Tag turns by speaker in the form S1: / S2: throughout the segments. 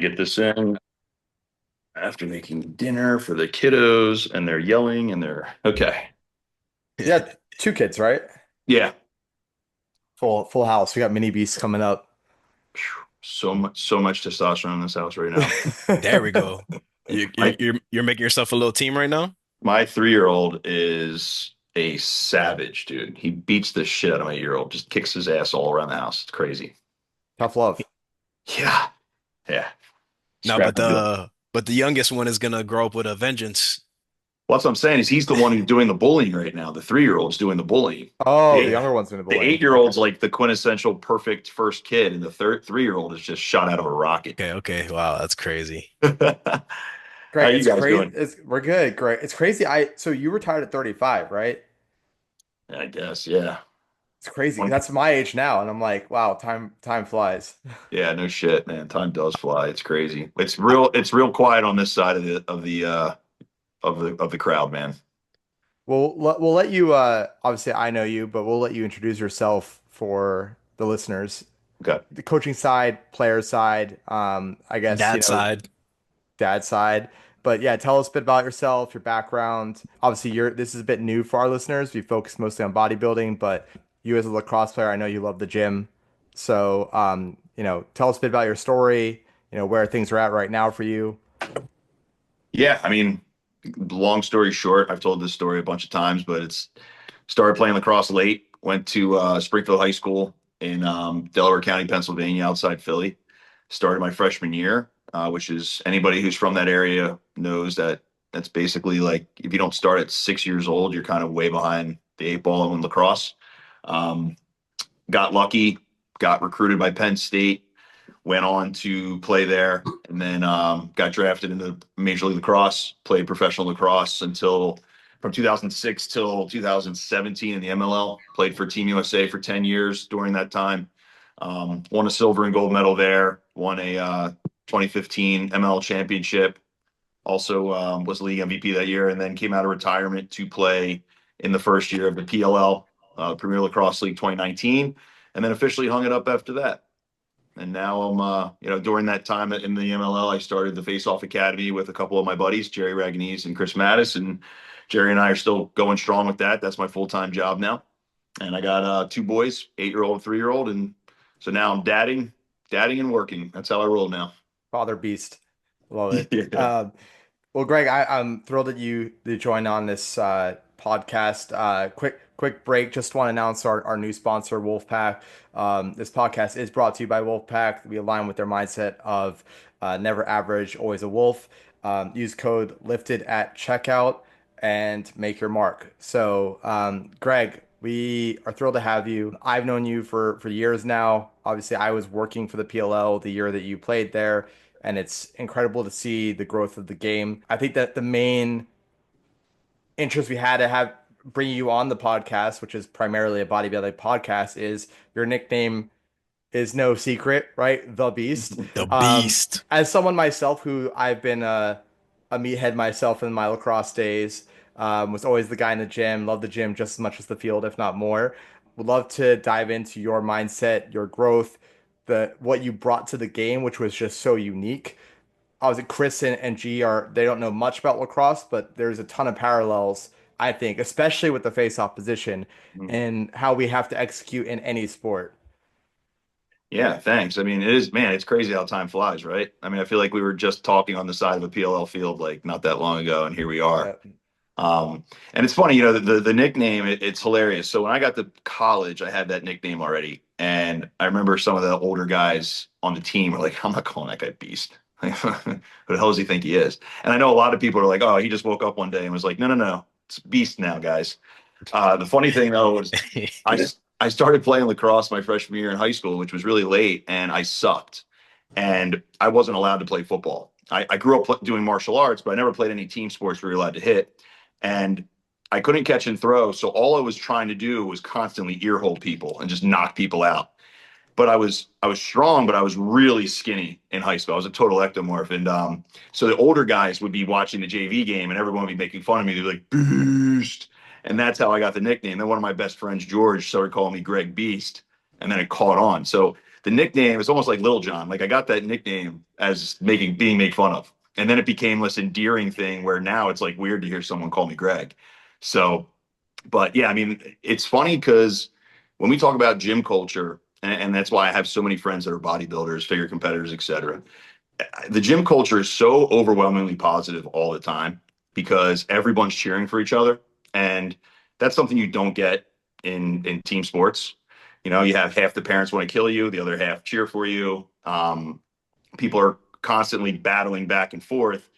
S1: to get this in after making dinner for the kiddos, and they're yelling and they're okay.
S2: Yeah, two kids, right?
S1: Yeah.
S2: Full house. We got mini beasts coming up.
S1: Phew. So much testosterone in this house right now.
S3: There we go. You, you
S1: My
S3: you're making yourself a little team right now?
S1: my 3-year-old is a savage, dude. He beats the shit out of my 8-year-old, just kicks his ass all around the house. It's crazy.
S2: Tough love.
S1: Yeah. Yeah.
S3: No, but
S1: Scrappy.
S3: the youngest one is gonna grow up with a vengeance.
S1: Well, that's what I'm saying is he's the one who's doing the bullying right now. The 3-year-old's doing the bullying.
S2: Oh, the
S1: The,
S3: Yeah.
S2: younger one's doing the
S1: the
S2: bullying. Okay.
S1: 8-year-old's like the quintessential perfect first kid, and the 3-year-old is just shot out of a rocket.
S3: Okay, okay. Wow, that's crazy.
S1: How
S2: Greg,
S1: you
S2: it's
S1: guys
S2: crazy.
S1: doing?
S2: We're good, Greg. It's crazy. So you retired at 35, right?
S1: I guess, yeah.
S2: It's crazy.
S1: One-
S2: That's my age now, and I'm like, wow, time flies.
S1: Yeah, no shit, man. Time does fly. It's crazy. It's
S2: I,
S1: real quiet on this side of the crowd, man.
S2: we'll let you obviously I know you, but we'll let you introduce yourself for the listeners.
S1: Okay.
S2: The coaching side, player side, I guess,
S3: That side.
S2: dad side. But yeah, tell us a bit about yourself, your background. Obviously, you're this is a bit new for our listeners. We focus mostly on bodybuilding, but you as a lacrosse player, I know you love the gym. So, tell us a bit about your story, where things are at right now for you.
S1: Yeah, I mean, long story short, I've told this story a bunch of times, but it's started playing lacrosse late, went to Springfield High School in Delaware County, Pennsylvania, outside Philly. Started my freshman year, which is anybody who's from that area knows that that's basically like if you don't start at 6 years old, you're kind of way behind the eight ball in lacrosse. Um, got lucky, got recruited by Penn State, went on to play there, and then got drafted into Major League Lacrosse, played professional lacrosse until from 2006 till 2017 in the MLL, played for Team USA for 10 years during that time. Won a silver and gold medal there, won a 2015 ML championship, also was league MVP that year, and then came out of retirement to play in the first year of the PLL, Premier Lacrosse League 2019, and then officially hung it up after that. And now I'm, during that time in the MLL, I started the Face Off Academy with a couple of my buddies, Jerry Raganese and Chris Mattis. And Jerry and I are still going strong with that. That's my full-time job now. And I got two boys, 8-year-old and 3-year-old. And so now I'm dadding and working. That's how I roll now.
S2: Father Beast. Love it.
S1: Yeah.
S2: Well, Greg, I'm thrilled that you joined on this podcast. Quick break. Just want to announce our new sponsor, Wolfpack. This podcast is brought to you by Wolfpack. We align with their mindset of never average, always a wolf. Use code LIFTED at checkout and make your mark. So, Greg, we are thrilled to have you. I've known you for years now. Obviously, I was working for the PLL the year that you played there, and it's incredible to see the growth of the game. I think that the main interest we had to have bringing you on the podcast, which is primarily a bodybuilding podcast, is your nickname is no secret, right? The Beast.
S3: The beast.
S2: As someone myself who I've been a meathead myself in my lacrosse days, was always the guy in the gym, loved the gym just as much as the field, if not more. Would love to dive into your mindset, your growth, the what you brought to the game, which was just so unique. Obviously Chris and G are they don't know much about lacrosse, but there's a ton of parallels, I think, especially with the face-off position and how we have to execute in any sport.
S1: Yeah, thanks. I mean, it is, man, it's crazy how time flies, right? I mean, I feel like we were just talking on the side of a PLL field like not that long ago, and here we are.
S2: Yeah.
S1: And it's funny, the nickname, it's hilarious. So when I got to college, I had that nickname already. And I remember some of the older guys on the team were like, I'm not calling that guy Beast. Who the hell does he think he is? And I know a lot of people are like, oh, he just woke up one day and was like, no, no, no, it's Beast now, guys. The funny thing though was I started playing lacrosse my freshman year in high school, which was really late, and I sucked. And I wasn't allowed to play football. I grew up doing martial arts, but I never played any team sports where you're allowed to hit. And I couldn't catch and throw. So all I was trying to do was constantly ear hold people and just knock people out. But I was strong, but I was really skinny in high school. I was a total ectomorph. And so the older guys would be watching the JV game and everyone would be making fun of me. They'd be like, Beast. And that's how I got the nickname. Then one of my best friends, George, started calling me Greg Beast. And then it caught on. So the nickname is almost like Little John. Like I got that nickname as being made fun of. And then it became this endearing thing where now it's like weird to hear someone call me Greg. So, but yeah, I mean, it's funny because when we talk about gym culture, and that's why I have so many friends that are bodybuilders, figure competitors, etc. The gym culture is so overwhelmingly positive all the time because everyone's cheering for each other, and that's something you don't get in team sports. You know, you have half the parents want to kill you, the other half cheer for you. People are constantly battling back and forth.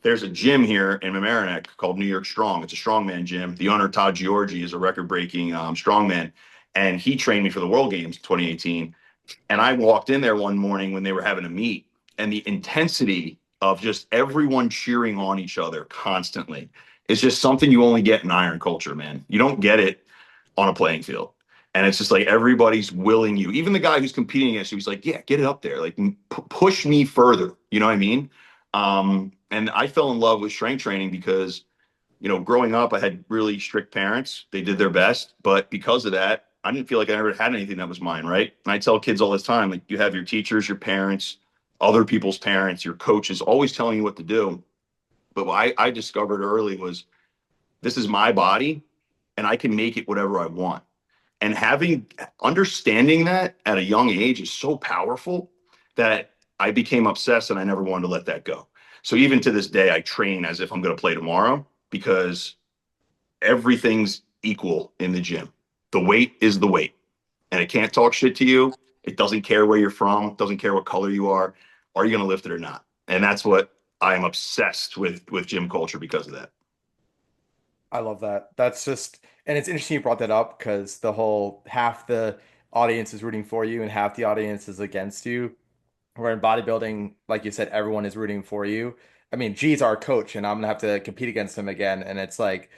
S1: There's a gym here in Mamaroneck called New York Strong. It's a strongman gym. The owner, Todd Georgi, is a record-breaking strongman, and he trained me for the World Games 2018. And I walked in there one morning when they were having a meet, and the intensity of just everyone cheering on each other constantly is just something you only get in iron culture, man. You don't get it on a playing field. And it's just like everybody's willing you. Even the guy who's competing against you, he's like, yeah, get it up there. Like, push me further. You know what I mean? And I fell in love with strength training because, you know, growing up, I had really strict parents. They did their best. But because of that, I didn't feel like I ever had anything that was mine, right? And I tell kids all this time, like, you have your teachers, your parents, other people's parents, your coaches always telling you what to do. But what I discovered early was this is my body and I can make it whatever I want. And having understanding that at a young age is so powerful that I became obsessed and I never wanted to let that go. So even to this day, I train as if I'm going to play tomorrow because everything's equal in the gym. The weight is the weight, and it can't talk shit to you. It doesn't care where you're from, doesn't care what color you are. Are you going to lift it or not? And that's what I am obsessed with gym culture because of that.
S2: I love that. That's just, and it's interesting you brought that up because the whole half the audience is rooting for you and half the audience is against you. Where in bodybuilding, like you said, everyone is rooting for you. I mean, G's our coach, and I'm gonna have to compete against him again. And it's like,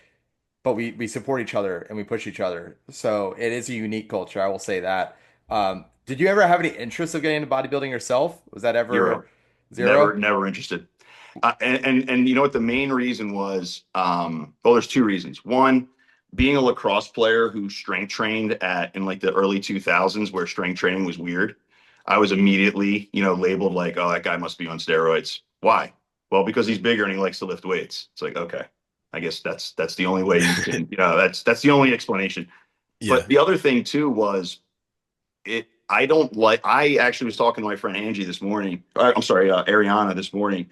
S2: but we support each other and we push each other. So it is a unique culture, I will say that. Did you ever have any interest of getting into bodybuilding yourself? Was that ever
S1: Zero. Never,
S2: zero?
S1: never interested. And you know what the main reason was? Well, there's two reasons. One, being a lacrosse player who strength trained at in like the early 2000s, where strength training was weird. I was immediately, you know, labeled like, oh, that guy must be on steroids. Why? Well, because he's bigger and he likes to lift weights. It's like, okay, I guess that's the only way you can, you know, that's the only explanation.
S3: Yeah.
S1: But the other thing too was it I don't like I actually was talking to my friend Angie this morning. I'm sorry, Ariana this morning,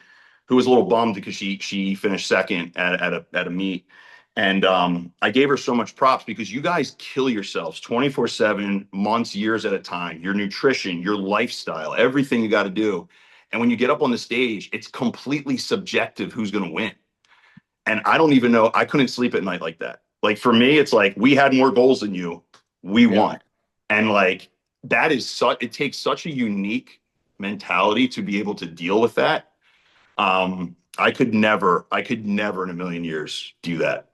S1: who was a little bummed because she finished second at a meet. And I gave her so much props because you guys kill yourselves 24/7, months, years at a time. Your nutrition, your lifestyle, everything you got to do. And when you get up on the stage, it's completely subjective who's going to win. And I don't even know. I couldn't sleep at night like that. Like for me, it's like we had more goals than you. We
S2: Yeah.
S1: won. And like that is such it takes such a unique mentality to be able to deal with that. I could never in a million years do that.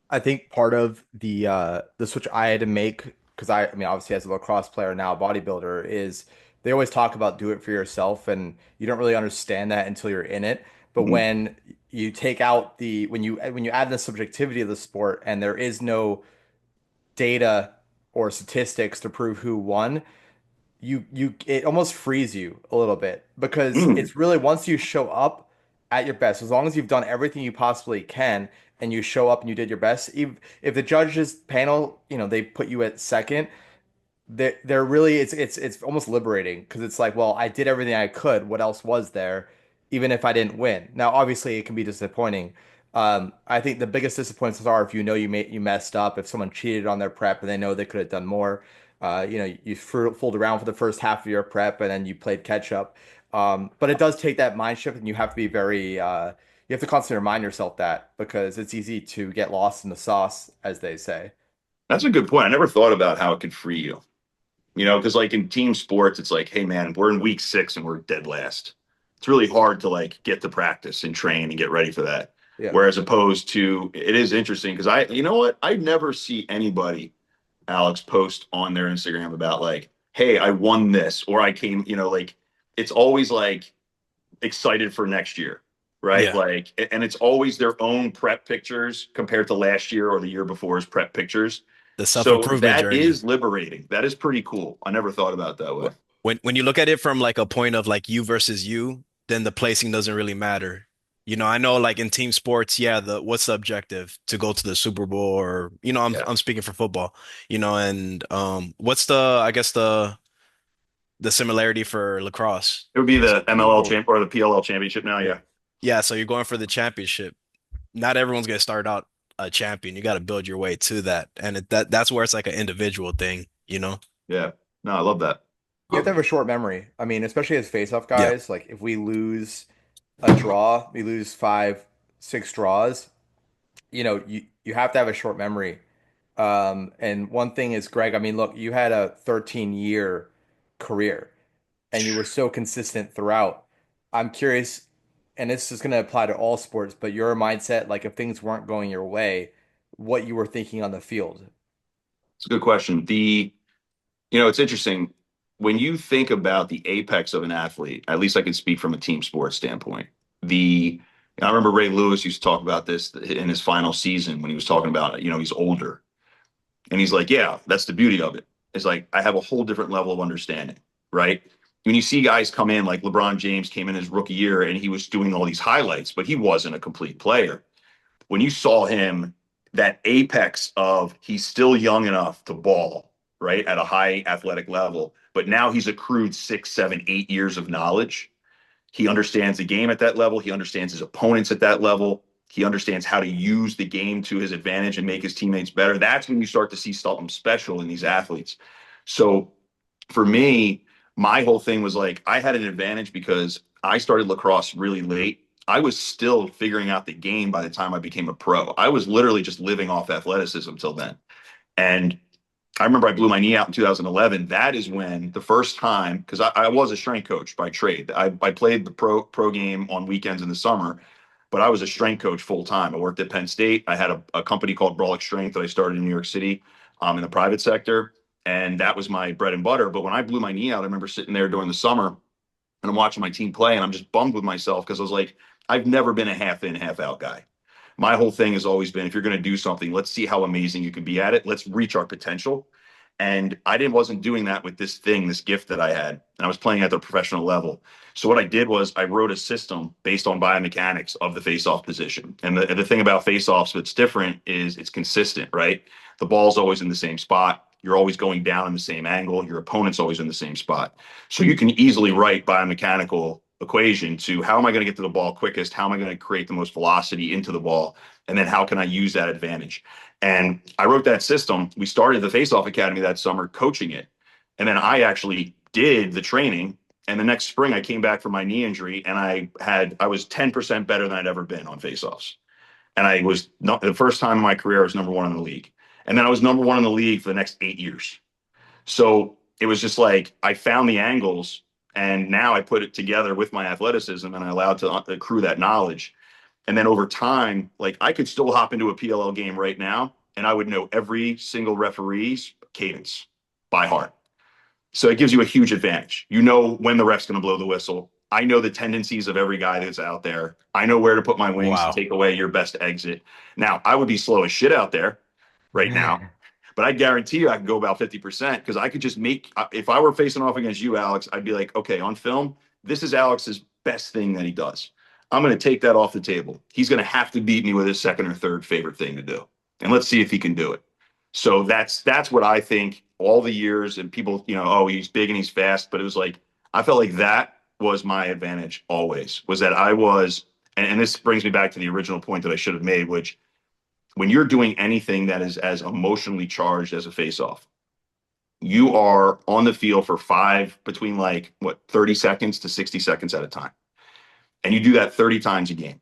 S2: I think part of the switch I had to make because I mean obviously as a lacrosse player now bodybuilder is they always talk about do it for yourself and you don't really understand that until you're in it. But
S1: Mhm.
S2: when you take out the when you add the subjectivity of the sport and there is no data or statistics to prove who won, you it almost frees you a little bit because
S1: Mm.
S2: it's really once you show up at your best, as long as you've done everything you possibly can and you show up and you did your best, if the judges panel, you know, they put you at second, they're really it's almost liberating because it's like, well, I did everything I could. What else was there, even if I didn't win? Now, obviously, it can be disappointing. I think the biggest disappointments are if you know you messed up, if someone cheated on their prep and they know they could have done more. You know, you fooled around for the first half of your prep and then you played catch up. But it does take that mind shift, and you have to be very you have to constantly remind yourself that because it's easy to get lost in the sauce, as they say.
S1: That's a good point. I never thought about how it could free you. You know, because like in team sports, it's like, hey man, we're in week 6 and we're dead last. It's really hard to like get to practice and train and get ready for that.
S2: Yeah.
S1: Whereas opposed to it is interesting because you know what? I never see anybody, Alex, post on their Instagram about like, hey, I won this or I came, you know, like it's always like excited for next year, right?
S3: Yeah.
S1: Like, and it's always their own prep pictures compared to last year or the year before's prep pictures.
S3: The
S1: So
S3: self-improvement
S1: that
S3: journey.
S1: is liberating. That is pretty cool. I never thought about it that way.
S3: when you look at it from like a point of like you versus you, then the placing doesn't really matter. I know like in team sports, yeah, the what's the objective to go to the Super Bowl or
S1: Yeah.
S3: I'm speaking for football, and what's I guess the similarity for lacrosse?
S1: It would be
S3: Is it
S1: the
S3: Super
S1: MLL
S3: Bowl?
S1: champ or the PLL championship now. Yeah.
S3: Yeah, so you're going for the championship. Not everyone's gonna start out a champion. You got to build your way to that, and that's where it's like an individual thing.
S1: Yeah. No, I love that.
S2: You have to have a short memory. I mean, especially as face-off
S3: Yeah.
S2: guys, like if we lose a draw, we lose five, six draws, you have to have a short memory. And one thing is, Greg, I mean, look, you had a 13-year career and you were so consistent throughout. I'm curious, and this is going to apply to all sports, but your mindset, like if things weren't going your way, what you were thinking on the field.
S1: It's a good question. It's interesting when you think about the apex of an athlete, at least I can speak from a team sports standpoint. I remember Ray Lewis used to talk about this in his final season when he was talking about, he's older. And he's like, yeah, that's the beauty of it. It's like, I have a whole different level of understanding, right? When you see guys come in, like LeBron James came in his rookie year and he was doing all these highlights, but he wasn't a complete player. When you saw him, that apex of he's still young enough to ball, right, at a high athletic level, but now he's accrued 6, 7, 8 years of knowledge. He understands the game at that level. He understands his opponents at that level. He understands how to use the game to his advantage and make his teammates better. That's when you start to see something special in these athletes. So for me, my whole thing was like I had an advantage because I started lacrosse really late. I was still figuring out the game by the time I became a pro. I was literally just living off athleticism till then. And I remember I blew my knee out in 2011. That is when the first time, because I was a strength coach by trade. I played the pro game on weekends in the summer, but I was a strength coach full time. I worked at Penn State. I had a company called Brawlic Strength that I started in New York City, in the private sector, and that was my bread and butter. But when I blew my knee out, I remember sitting there during the summer and I'm watching my team play, and I'm just bummed with myself because I was like, I've never been a half in, half out guy. My whole thing has always been if you're going to do something, let's see how amazing you can be at it. Let's reach our potential. And I didn't wasn't doing that with this gift that I had. And I was playing at the professional level. So what I did was I wrote a system based on biomechanics of the face-off position. And the thing about face-offs that's different is it's consistent, right? The ball's always in the same spot. You're always going down in the same angle. Your opponent's always in the same spot. So you can easily write biomechanical equation to how am I going to get to the ball quickest? How am I going to create the most velocity into the ball? And then how can I use that advantage? And I wrote that system. We started the Face Off Academy that summer coaching it. And then I actually did the training. And the next spring I came back from my knee injury and I was 10% better than I'd ever been on face-offs. And I was not the first time in my career I was number one in the league. And then I was number one in the league for the next 8 years. So it was just like I found the angles and now I put it together with my athleticism and I allowed to accrue that knowledge. And then over time, like I could still hop into a PLL game right now and I would know every single referee's cadence by heart. So it gives you a huge advantage. You know when the ref's going to blow the whistle. I know the tendencies of every guy that's out there. I know where to put my wings to
S3: Wow.
S1: take away your best exit. Now, I would be slow as shit out there right now, but I guarantee you I could go about 50% because I could just if I were facing off against you, Alex, I'd be like, okay, on film, this is Alex's best thing that he does. I'm going to take that off the table. He's going to have to beat me with his second or third favorite thing to do. And let's see if he can do it. So that's what I think all the years and people, oh, he's big and he's fast. But it was like, I felt like that was my advantage always was that I was, and this brings me back to the original point that I should have made, which when you're doing anything that is as emotionally charged as a face-off, you are on the field for between 30 seconds to 60 seconds at a time. And you do that 30 times a game.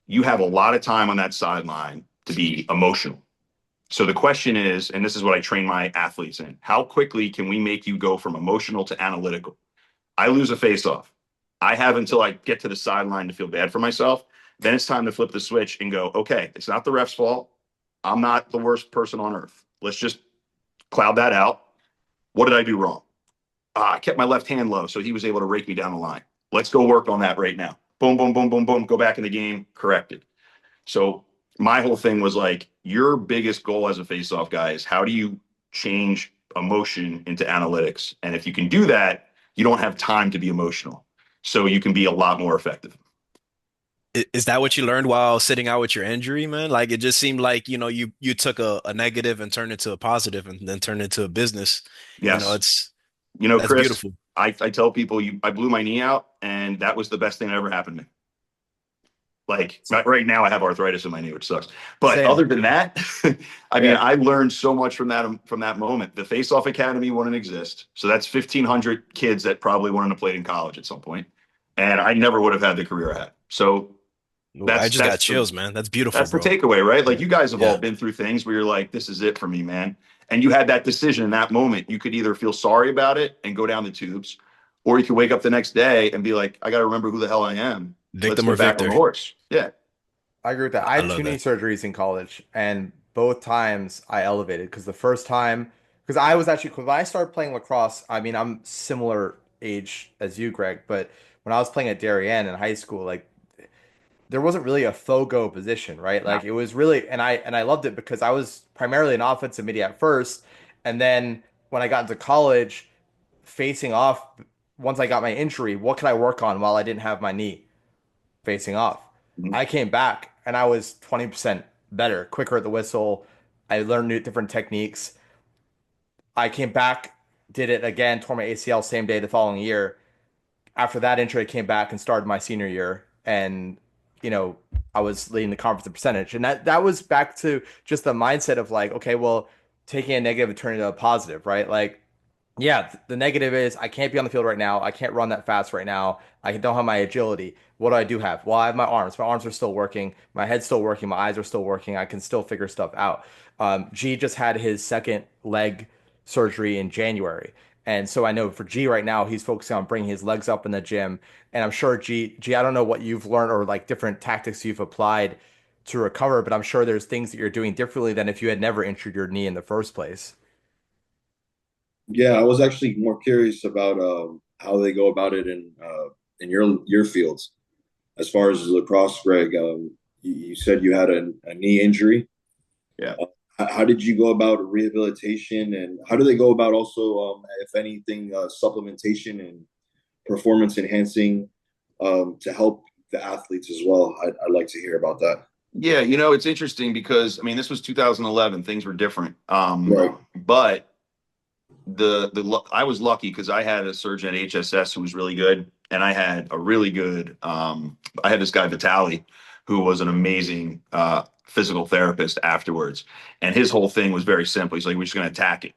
S1: You have a lot of time on that sideline to be emotional. So the question is, and this is what I train my athletes in, how quickly can we make you go from emotional to analytical? I lose a face-off. I have until I get to the sideline to feel bad for myself. Then it's time to flip the switch and go, okay, it's not the ref's fault. I'm not the worst person on earth. Let's just cloud that out. What did I do wrong? I kept my left hand low, so he was able to rake me down the line. Let's go work on that right now. Boom, boom, boom, boom, boom. Go back in the game, corrected. So my whole thing was like, your biggest goal as a face-off guy is how do you change emotion into analytics? And if you can do that, you don't have time to be emotional. So you can be a lot more effective.
S3: Is that what you learned while sitting out with your injury, man? Like it just seemed like, you took a negative and turned it to a positive and then turned it into a business.
S1: Yes.
S3: It's that's
S1: Chris,
S3: beautiful.
S1: I tell people I blew my knee out, and that was the best thing that ever happened to me. Like right now, I have arthritis in my knee, which sucks. But
S2: Same.
S1: other than that, I mean,
S2: Yeah.
S1: I learned so much from that moment. The Face Off Academy wouldn't exist, so that's 1,500 kids that probably wouldn't have played in college at some point, and I never would have had the career I had. So
S3: Ooh, I just got
S1: that's the
S3: chills, man. That's beautiful,
S1: that's the
S3: bro.
S1: takeaway, right? Like
S2: Yeah.
S1: you guys have all
S3: Yeah.
S1: been through things where you're like, this is it for me, man. And you had that decision in that moment. You could either feel sorry about it and go down the tubes, or you could wake up the next day and be like, I got to remember who the hell I am. Let's
S3: Victim or
S1: get back on the
S3: victor.
S1: horse. Yeah.
S2: I agree with that. I
S3: I
S2: had
S3: love
S2: two knee
S3: that.
S2: surgeries in college, and both times I elevated because the first time, because I was actually, when I started playing lacrosse, I mean, I'm similar age as you, Greg, but when I was playing at Darien in high school, like there wasn't really a FOGO position, right?
S1: No.
S2: Like it was really, and I loved it because I was primarily an offensive midi at first, and then when I got into college, facing off, once I got my injury, what could I work on while I didn't have my knee facing off?
S1: Mhm.
S2: I came back and I was 20% better, quicker at the whistle. I learned new different techniques. I came back, did it again, tore my ACL same day the following year. After that injury, I came back and started my senior year, and you know, I was leading the conference in percentage, and that was back to just the mindset of like, okay, well, taking a negative and turning it into a positive, right? Like, yeah, the negative is I can't be on the field right now. I can't run that fast right now. I don't have my agility. What do I do have? Well, I have my arms. My arms are still working. My head's still working. My eyes are still working. I can still figure stuff out. G just had his second leg surgery in January. And so I know for G right now, he's focusing on bringing his legs up in the gym. And I'm sure G, I don't know what you've learned or like different tactics you've applied to recover, but I'm sure there's things that you're doing differently than if you had never injured your knee in the first place.
S4: Yeah, I was actually more curious about how they go about it in your fields. As far as lacrosse, Greg, you said you had a knee injury.
S1: Yeah.
S4: How did you go about rehabilitation, and how do they go about also, if anything, supplementation and performance enhancing to help the athletes as well? I'd like to hear about that.
S1: Yeah. It's interesting because, I mean, this was 2011. Things were different.
S4: Right.
S1: But I was lucky because I had a surgeon at HSS who was really good, and I had a really good I had this guy Vitali who was an amazing physical therapist afterwards, and his whole thing was very simple. He's like, we're just going to attack it.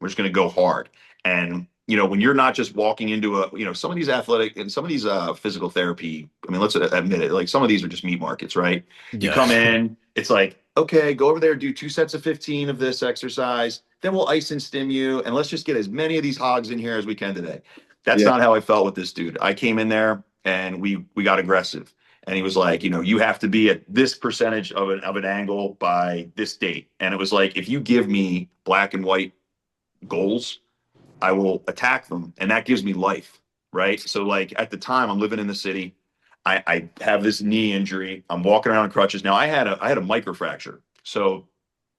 S1: We're just going to go hard. And when you're not just walking into some of these athletic and some of these physical therapy, I mean, let's admit it, like some of these are just meat markets, right? You
S3: Yeah.
S1: come in, it's like, okay, go over there, do 2 sets of 15 of this exercise, then we'll ice and stim you, and let's just get as many of these hogs in here as we can today. That's
S4: Yeah.
S1: not how I felt with this dude. I came in there and we got aggressive. And he was like, you have to be at this percentage of an angle by this date. And it was like, if you give me black and white goals, I will attack them, and that gives me life, right? So, like at the time, I'm living in the city. I have this knee injury. I'm walking around on crutches. Now, I had a microfracture, so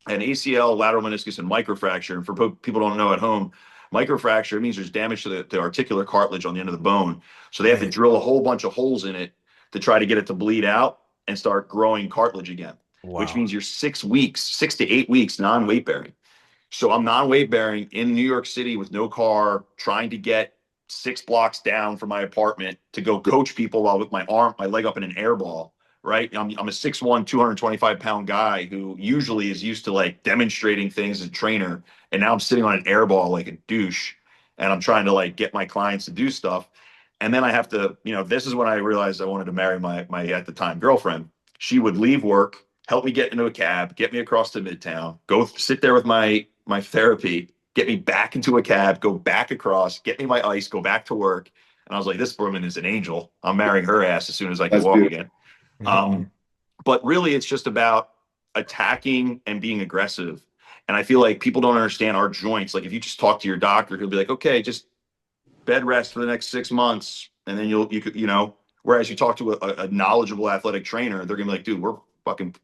S1: an ACL, lateral meniscus, and microfracture. And for people who don't know at home, microfracture means there's damage to the articular cartilage on the end of the bone. So they have to
S3: Mhm.
S1: drill a whole bunch of holes in it to try to get it to bleed out and start growing cartilage again, which
S3: Wow.
S1: means you're 6 weeks, 6 to 8 weeks non-weight bearing. So I'm non-weight bearing in New York City with no car, trying to get 6 blocks down from my apartment to go coach people while with my leg up in an air ball. Right. I'm a 6'1", 225-pound guy who usually is used to like demonstrating things as a trainer. And now I'm sitting on an air ball like a douche. And I'm trying to like get my clients to do stuff. And then I have to, this is when I realized I wanted to marry my at the time girlfriend. She would leave work, help me get into a cab, get me across to Midtown, go sit there with my therapy, get me back into a cab, go back across, get me my ice, go back to work. And I was like, this woman is an angel. I'm marrying her ass as soon as I can
S4: That's
S1: walk
S4: beautiful.
S1: again. But really, it's just about attacking and being aggressive. And I feel like people don't understand our joints. Like if you just talk to your doctor, he'll be like, okay, just bed rest for the next 6 months. And then you could, whereas you talk to a knowledgeable athletic trainer, they're going to be like, dude, we're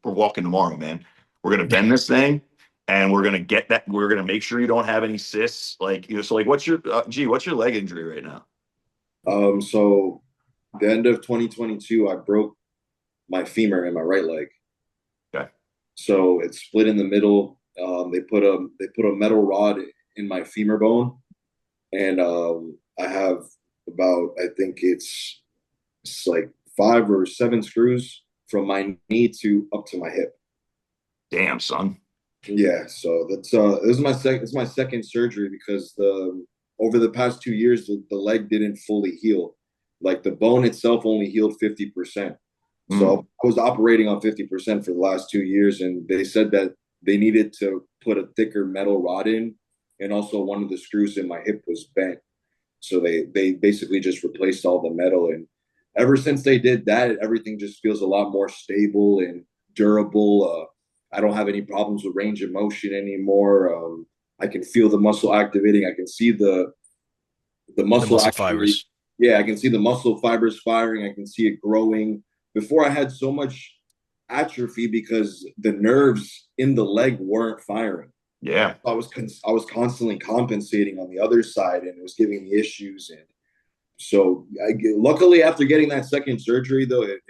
S1: walking tomorrow, man. We're going to bend this thing and we're gonna get that. We're gonna make sure you don't have any cysts. Like, so like, what's your leg injury right now?
S4: So the end of 2022, I broke my femur in my right leg.
S1: Okay.
S4: So it's split in the middle. They put a metal rod in my femur bone, and I have about, I think it's like 5 or 7 screws from my knee to up to my hip.
S1: Damn, son.
S4: Yeah, so this is my second surgery because the over the past 2 years the leg didn't fully heal. Like the bone itself only healed 50%.
S1: Mm.
S4: So I was operating on 50% for the last 2 years, and they said that they needed to put a thicker metal rod in, and also one of the screws in my hip was bent. So they basically just replaced all the metal, and ever since they did that, everything just feels a lot more stable and durable. I don't have any problems with range of motion anymore. I can feel the muscle activating. I can see the
S3: The
S4: muscle
S3: muscle
S4: actually.
S3: fibers.
S4: Yeah, I can see the muscle fibers firing. I can see it growing. Before I had so much atrophy because the nerves in the leg weren't firing.
S1: Yeah.
S4: I was constantly compensating on the other side, and it was giving me issues. And so, luckily, after getting that second surgery, though, it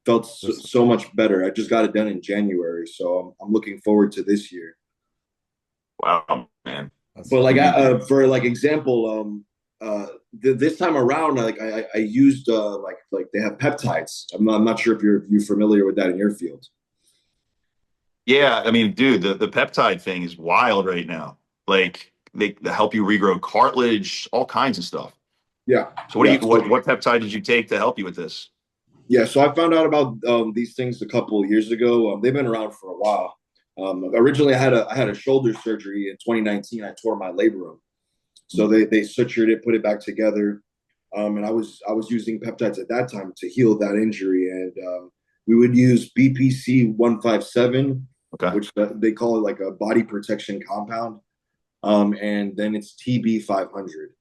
S4: felt so much better. I just got it done in January, so I'm looking forward to this year.
S1: Wow, man.
S4: But
S1: I
S4: like,
S1: mean,
S4: for like example, this time around, I used like they have peptides. I'm not sure if you're familiar with that in your field.
S1: yeah, I mean, dude, the peptide thing is wild right now. Like they help you regrow cartilage, all kinds of stuff.
S4: Yeah,
S1: So
S4: yeah.
S1: what peptide did you take to help you with this?
S4: Yeah, so I found out about these things a couple of years ago. They've been around for a while. Originally, I had a shoulder surgery in 2019. I tore my labrum, so they sutured it, put it back together, and I was using peptides at that time to heal that injury. And we would use BPC 157,
S1: Okay.
S4: which they call it like a body protection compound, and then it's TB 500.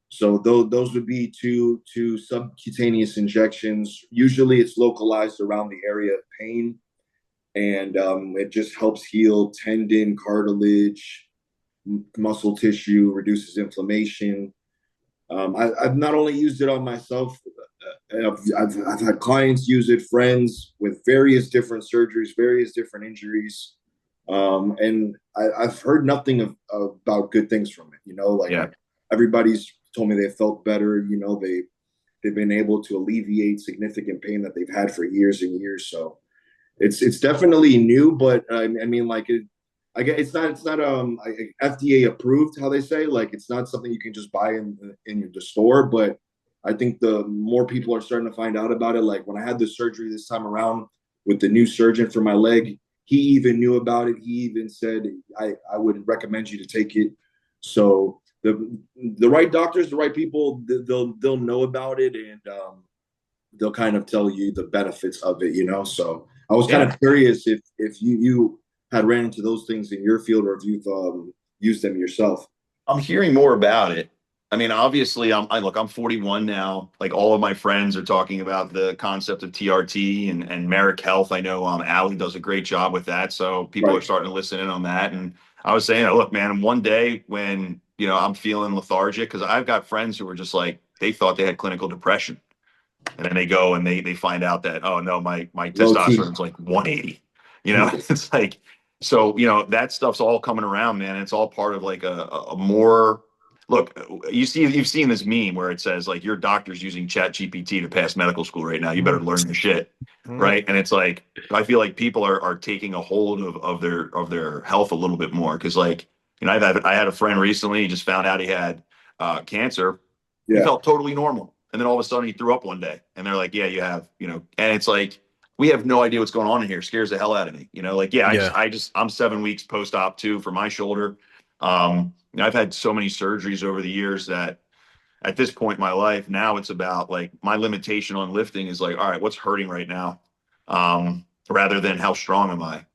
S4: So those would be two subcutaneous injections. Usually, it's localized around the area of pain, and it just helps heal tendon, cartilage, muscle tissue, reduces inflammation. I've not only used it on myself, I've had clients use it, friends with various different surgeries, various different injuries, and I've heard nothing about good things from it. Like
S1: Yeah.
S4: everybody's told me they felt better. They've been able to alleviate significant pain that they've had for years and years. So it's definitely new, but I mean, like I guess it's not FDA approved, how they say. Like it's not something you can just buy in the store. But I think the more people are starting to find out about it. Like when I had the surgery this time around with the new surgeon for my leg, he even knew about it. He even said I would recommend you to take it. So the right doctors, the right people, they'll know about it, and they'll kind of tell you the benefits of it. So I was kind
S1: Yeah.
S4: of curious if you had ran into those things in your field, or if you've used them yourself.
S1: I'm hearing more about it. I mean, obviously, I'm 41 now. Like all of my friends are talking about the concept of TRT and Merrick Health. I know Allie does a great job with that, so people are
S4: Right.
S1: starting to listen in on that. And I was saying, look, man, one day when I'm feeling lethargic, because I've got friends who are just like they thought they had clinical depression, and then they go and they find out that, oh no, my
S4: Low T.
S1: testosterone's like 180. It's like, so that stuff's all coming around, man. It's all part of like a more, look, you've seen this meme where it says like your doctor's using Chat GPT to pass medical school right now, you better learn the shit. Right. And it's like I feel like people are taking a hold of their health a little bit more, because like I had a friend recently, he just found out he had cancer. He
S4: Yeah.
S1: felt totally normal. And then all of a sudden he threw up one day. And they're like, yeah, you have, and it's like, we have no idea what's going on in here. It scares the hell out of me. Like, yeah,
S3: Yeah.
S1: I'm 7 weeks post-op too for my shoulder. I've had so many surgeries over the years that at this point in my life, now it's about like my limitation on lifting is like, all right, what's hurting right now? Rather than how strong am I?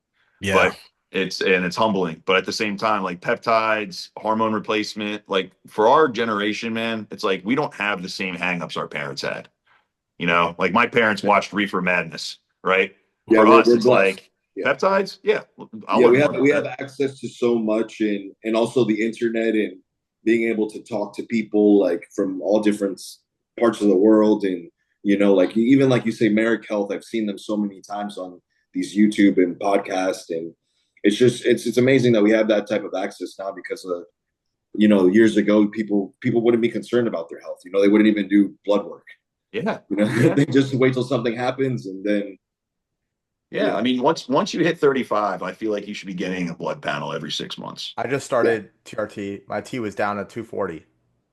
S3: Yeah.
S1: But it's humbling. But at the same time, like peptides, hormone replacement, like for our generation, man, it's like we don't have the same hangups our parents had. Like my parents watched Reefer Madness, right?
S4: Yeah,
S1: For
S4: we're,
S1: us,
S4: we're
S1: it's
S4: blessed.
S1: like
S4: Yeah.
S1: Peptides? Yeah, I'll
S4: Yeah,
S1: learn
S4: we
S1: more
S4: have
S1: about
S4: we have
S1: that.
S4: access to so much, and also the internet, and being able to talk to people like from all different parts of the world. And like even like you say, Merrick Health, I've seen them so many times on these YouTube and podcasts. And it's just it's amazing that we have that type of access now, because years ago people wouldn't be concerned about their health. They wouldn't even do blood work.
S1: Yeah, yeah,
S4: They just wait till something happens, and then
S1: yeah. I
S4: yeah.
S1: mean, once you hit 35, I feel like you should be getting a blood panel every 6 months.
S2: I just
S4: Yeah.
S2: started TRT. My T was down at 240.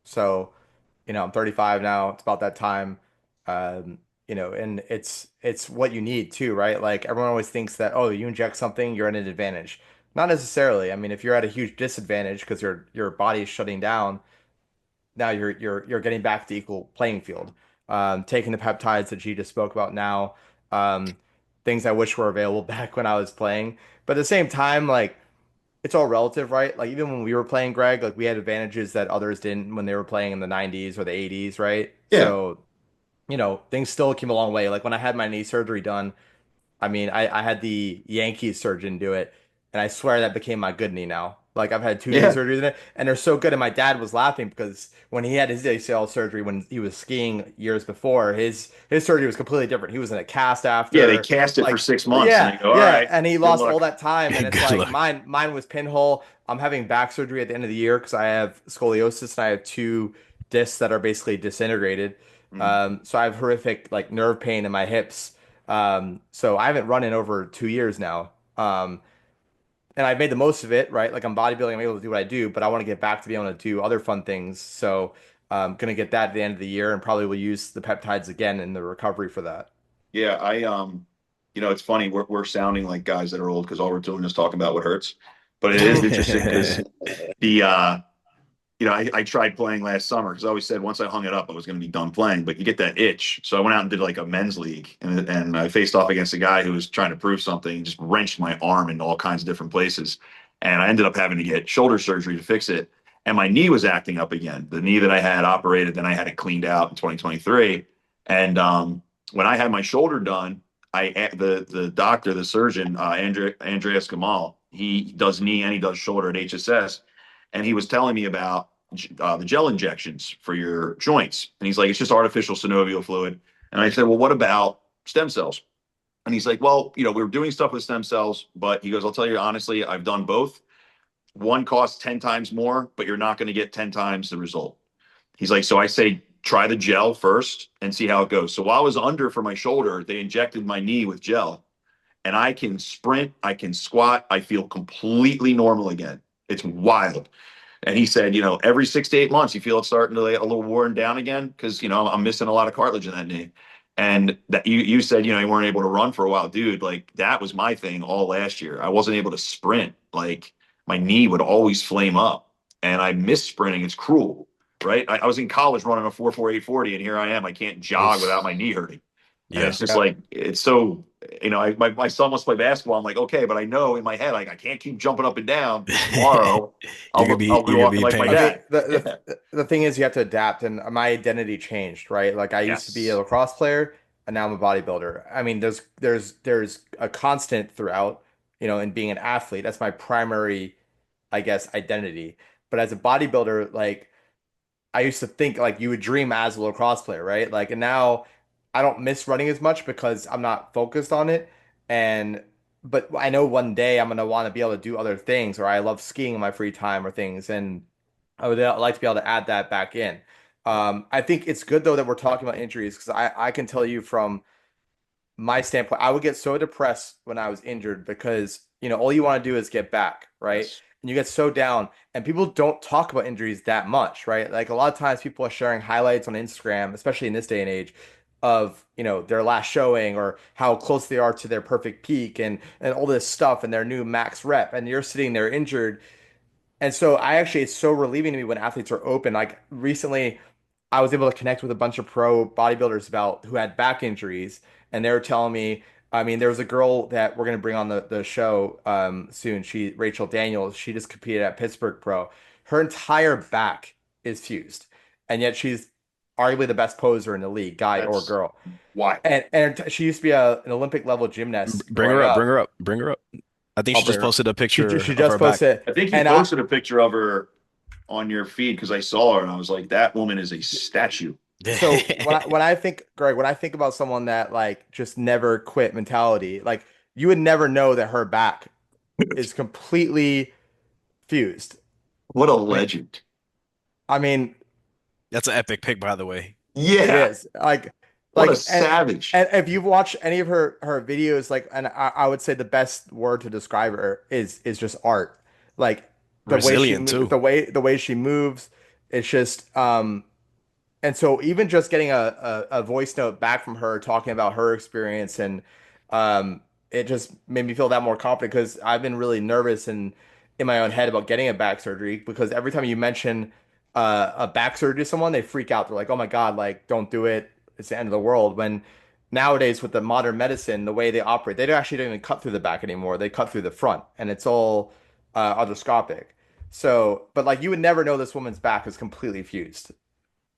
S2: So, I'm 35 now. It's about that time. Um, and it's what you need too, right? Like everyone always thinks that, oh, you inject something, you're at an advantage. Not necessarily. I mean, if you're at a huge disadvantage because your body is shutting down, now you're getting back to equal playing field. Taking the peptides that G just spoke about now, um, things I wish were available back when I was playing. But at the same time, like it's all relative, right? Like even when we were playing, Greg, like we had advantages that others didn't when they were playing in the 90s or the 80s, right?
S1: Yeah,
S2: So, things still came a long way. Like when I had my knee surgery done, I mean, I had the Yankees surgeon do it, and I swear that became my good knee now. Like I've had two knee
S1: yeah,
S2: surgeries in it, and they're so good. And my dad was laughing because when he had his ACL surgery when he was skiing years before, his surgery was completely different. He was in a cast
S1: yeah. They
S2: after,
S1: cast it for
S2: like
S1: 6 months, and
S2: yeah,
S1: they go, "All
S2: yeah,
S1: right,
S2: and he
S1: good
S2: lost all
S1: luck."
S2: that time. And it's
S3: Good
S2: like
S3: luck.
S2: mine was pinhole. I'm having back surgery at the end of the year because I have scoliosis and I have two discs that are basically disintegrated.
S1: Mm.
S2: So I have horrific like nerve pain in my hips. So I haven't run in over 2 years now. And I've made the most of it, right? Like I'm bodybuilding, I'm able to do what I do, but I want to get back to being able to do other fun things. So I'm gonna get that at the end of the year and probably will use the peptides again in the recovery for that.
S1: Yeah, it's funny. We're sounding like guys that are old because all we're doing is talking about what hurts. But it is interesting because the I tried playing last summer because I always said once I hung it up, I was going to be done playing. But you get that itch, so I went out and did like a men's league, and I faced off against a guy who was trying to prove something, just wrenched my arm in all kinds of different places, and I ended up having to get shoulder surgery to fix it. And my knee was acting up again. The knee that I had operated, then I had it cleaned out in 2023. And when I had my shoulder done, the doctor, the surgeon, Andreas Gamal, he does knee and he does shoulder at HSS, and he was telling me about the gel injections for your joints. And he's like, it's just artificial synovial fluid. And I said, well, what about stem cells? And he's like, well, we were doing stuff with stem cells, but he goes, I'll tell you honestly, I've done both. One costs 10 times more, but you're not going to get 10 times the result. He's like, so I say, try the gel first and see how it goes. So while I was under for my shoulder, they injected my knee with gel, and I can sprint, I can squat, I feel completely normal again. It's wild. And he said, every 6 to 8 months, you feel it starting to get a little worn down again because, I'm missing a lot of cartilage in that knee. And that you said, you weren't able to run for a while, dude. Like that was my thing all last year. I wasn't able to sprint. Like my knee would always flame up, and I missed sprinting. It's cruel, right? I was in college running a 4.4840, and here I am. I can't jog without
S3: Oof.
S1: my knee hurting. And
S3: Yeah.
S1: it's just
S2: Yeah.
S1: like it's so my son wants to play basketball. I'm like, okay, but I know in my head like I can't keep jumping up and down because tomorrow I'll be
S3: You're gonna
S1: walking
S3: be in
S1: like my
S2: I
S3: pain.
S2: mean,
S1: dad. Yeah.
S2: the thing is, you have to adapt, and my identity changed, right? Like I used to be a
S1: Yes.
S2: lacrosse player, and now I'm a bodybuilder. I mean, there's a constant throughout, in being an athlete. That's my primary, I guess, identity. But as a bodybuilder, like I used to think like you would dream as a lacrosse player, right? Like, and now I don't miss running as much because I'm not focused on it. And, but I know one day I'm gonna want to be able to do other things, or I love skiing in my free time or things, and I would like to be able to add that back in. I think it's good though that we're talking about injuries because I can tell you from my standpoint, I would get so depressed when I was injured because, all you want to do is get back, right?
S1: Yes.
S2: And you get so down, and people don't talk about injuries that much, right? Like a lot of times people are sharing highlights on Instagram, especially in this day and age, of, their last showing or how close they are to their perfect peak and all this stuff and their new max rep. And you're sitting there injured and so it's so relieving to me when athletes are open. Like recently, I was able to connect with a bunch of pro bodybuilders about who had back injuries, and they were telling me, I mean, there was a girl that we're gonna bring on the show soon. Rachel Daniels, she just competed at Pittsburgh Pro. Her entire back is fused, and yet she's arguably the best poser in the league, guy or
S1: That's
S2: girl.
S1: why.
S2: And she used to be an Olympic level gymnast
S3: Bring
S2: growing
S3: her up,
S2: up.
S3: bring her up, bring her up. I think
S2: I'll
S3: she
S2: bring
S3: just
S2: her.
S3: posted a
S2: She
S3: picture
S2: she
S3: of
S2: just
S3: her back.
S2: posted,
S1: I think you
S2: and I
S1: posted a picture of her on your feed because I saw her and I was like, that woman is a statue.
S2: so when I think, Greg, when I think about someone that like just never quit mentality, like you would never know that her back is completely fused.
S1: What a
S2: I mean,
S1: legend.
S2: I mean,
S3: That's an epic pick, by the way.
S2: it
S1: Yeah.
S2: is like
S1: What a
S2: like
S1: savage.
S2: and if you've watched any of her videos, like, and I would say the best word to describe her is just art. Like
S3: Resilient too.
S2: the way she moves, it's just and so even just getting a voice note back from her talking about her experience and um, it just made me feel that more confident because I've been really nervous and in my own head about getting a back surgery because every time you mention a back surgery to someone, they freak out. They're like, "Oh my God, like don't do it. It's the end of the world." When nowadays with the modern medicine, the way they operate, actually don't even cut through the back anymore. They cut through the front, and it's all arthroscopic. So, but like you would never know this woman's back is completely fused.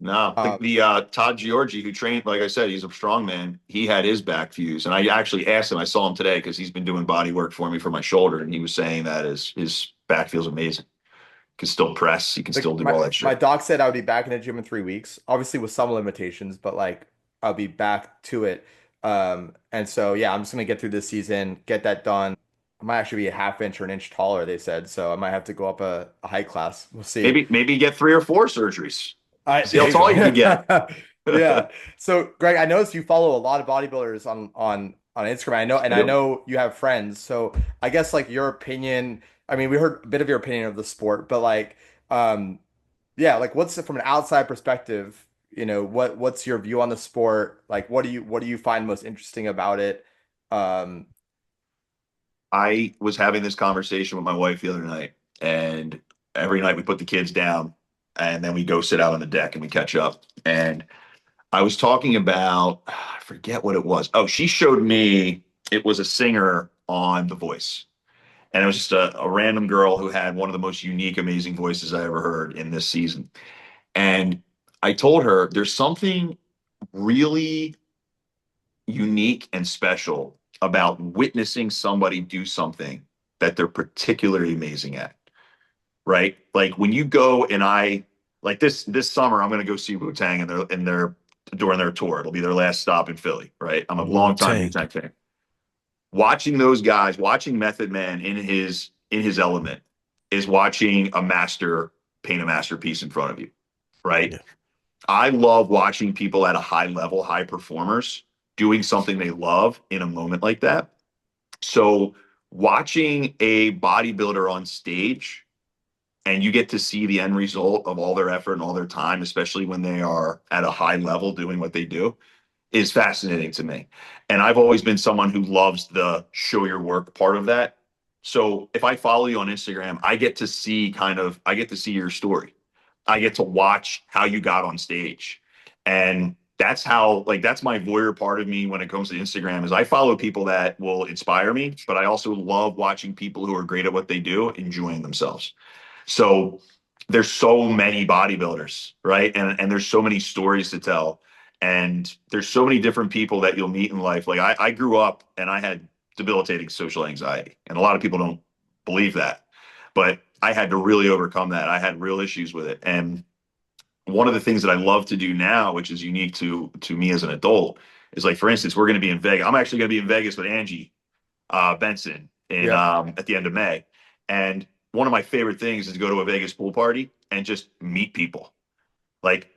S1: No, the,
S2: Um,
S1: the Todd Georgi who trained, like I said, he's a strong man. He had his back fused, and I actually asked him. I saw him today because he's been doing body work for me for my shoulder, and he was saying that his back feels amazing. He can still press. He can
S2: like
S1: still do all that
S2: my
S1: shit.
S2: doc said I would be back in the gym in 3 weeks, obviously with some limitations, but like I'll be back to it. And so yeah, I'm just gonna get through this season, get that done. I might actually be a half inch or an inch taller, they said, so I might have to go up a height class. We'll see.
S1: Maybe get 3 or 4 surgeries. See
S2: There
S1: how
S2: you
S1: tall you can get.
S2: go. Yeah. So Greg, I noticed you follow a lot of bodybuilders on Instagram.
S1: I
S2: I
S1: do.
S2: know you have friends. So I guess like your opinion, I mean, we heard a bit of your opinion of the sport, but like um yeah, like what's from an outside perspective, what's your view on the sport? Like what do you find most interesting about it? Um
S1: I was having this conversation with my wife the other night, and every night we put the kids down, and then we go sit out on the deck and we catch up. And I was talking about, I forget what it was. Oh, she showed me it was a singer on The Voice. And it was just a random girl who had one of the most unique, amazing voices I ever heard in this season. And I told her there's something really unique and special about witnessing somebody do something that they're particularly amazing at, right? Like when you go and I like this summer, I'm going to go see Wu Tang in their during their tour. It'll be their last stop in Philly, right? I'm a long time Wu
S3: Wu-Tang.
S1: Tang fan. Watching those guys, watching Method Man in his element, is watching a master paint a masterpiece in front of you, right?
S3: Yeah.
S1: I love watching people at a high level, high performers doing something they love in a moment like that. So watching a bodybuilder on stage and you get to see the end result of all their effort and all their time, especially when they are at a high level doing what they do, is fascinating to me. And I've always been someone who loves the show your work part of that. So if I follow you on Instagram, I get to see your story. I get to watch how you got on stage. And that's how, like, that's my voyeur part of me when it comes to Instagram is I follow people that will inspire me, but I also love watching people who are great at what they do, enjoying themselves. So there's so many bodybuilders, right? And there's so many stories to tell. And there's so many different people that you'll meet in life. Like I grew up and I had debilitating social anxiety. And a lot of people don't believe that. But I had to really overcome that. I had real issues with it. And one of the things that I love to do now, which is unique to me as an adult, is like, for instance, we're going to be in Vegas. I'm actually going to be in Vegas with Angie Benson in
S2: Yep.
S1: at the end of May. And one of my favorite things is to go to a Vegas pool party and just meet people. Like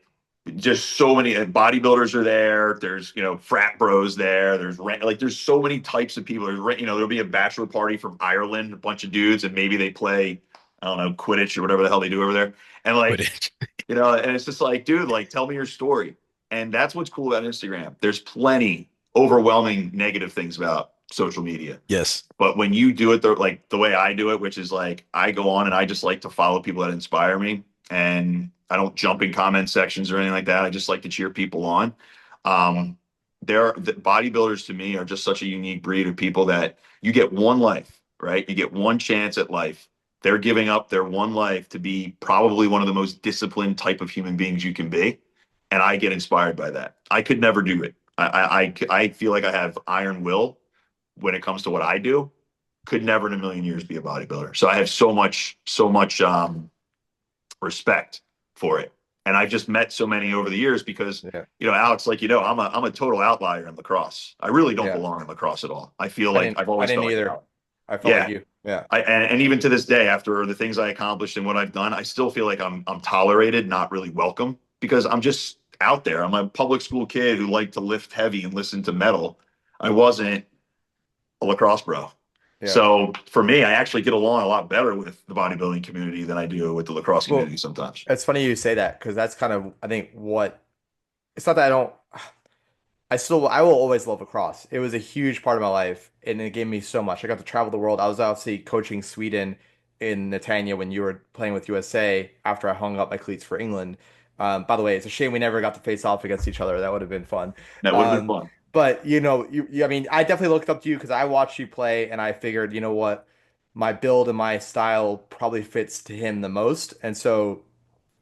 S1: just so many bodybuilders are there. There's frat bros there. There's so many types of people. There'll be a bachelor party from Ireland, a bunch of dudes, and maybe they play I don't know Quidditch or whatever the hell they do over there. And like
S3: Quidditch.
S1: and it's just like, dude, like tell me your story. And that's what's cool about Instagram. There's plenty overwhelming negative things about social media.
S3: Yes.
S1: But when you do it the way I do it, which is like I go on and I just like to follow people that inspire me, and I don't jump in comment sections or anything like that. I just like to cheer people on. Um, the bodybuilders to me are just such a unique breed of people that you get one life, right? You get one chance at life. They're giving up their one life to be probably one of the most disciplined type of human beings you can be. and I get inspired by that. I could never do it. I feel like I have iron will when it comes to what I do. Could never in a million years be a bodybuilder. So I have so much respect for it. And I've just met so many over the years because,
S2: Yeah.
S1: Alex, like, I'm a total outlier in lacrosse. I really don't
S2: Yeah.
S1: belong in lacrosse at all. I feel like I've
S2: I
S1: always
S2: didn't
S1: felt like
S2: either.
S1: out.
S2: I felt like
S1: Yeah.
S2: you. Yeah.
S1: And even to this day, after the things I accomplished and what I've done, I still feel like I'm tolerated, not really welcome, because I'm just out there. I'm a public school kid who liked to lift heavy and listen to metal. I wasn't a lacrosse bro.
S2: Yeah.
S1: So for me, I actually get along a lot better with the bodybuilding community than I do with the lacrosse
S2: Well,
S1: community sometimes.
S2: it's funny you say that because that's kind of, I think, what it's not that I don't, I will always love lacrosse. It was a huge part of my life and it gave me so much. I got to travel the world. I was obviously coaching Sweden in Netanya when you were playing with USA after I hung up my cleats for England. By the way, it's a shame we never got to face off against each other. That would have been fun.
S1: That would have been
S2: Um,
S1: fun.
S2: but I mean, I definitely looked up to you because I watched you play and I figured, you know what, my build and my style probably fits to him the most. And so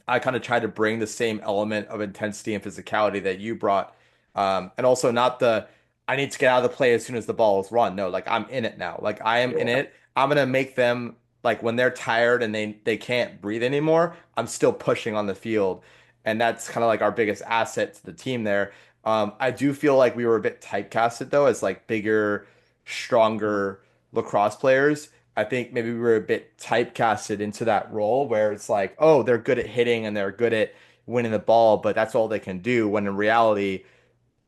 S2: I kind of tried to bring the same element of intensity and physicality that you brought. And also not I need to get out of the play as soon as the ball is run. No, like I'm in it now. Like I am in
S1: Yeah.
S2: it. I'm gonna make them like when they're tired and they can't breathe anymore, I'm still pushing on the field. And that's kind of like our biggest asset to the team there. I do feel like we were a bit typecasted though as like bigger, stronger lacrosse players. I think maybe we were a bit typecasted into that role where it's like, oh, they're good at hitting and they're good at winning the ball, but that's all they can do. When in reality,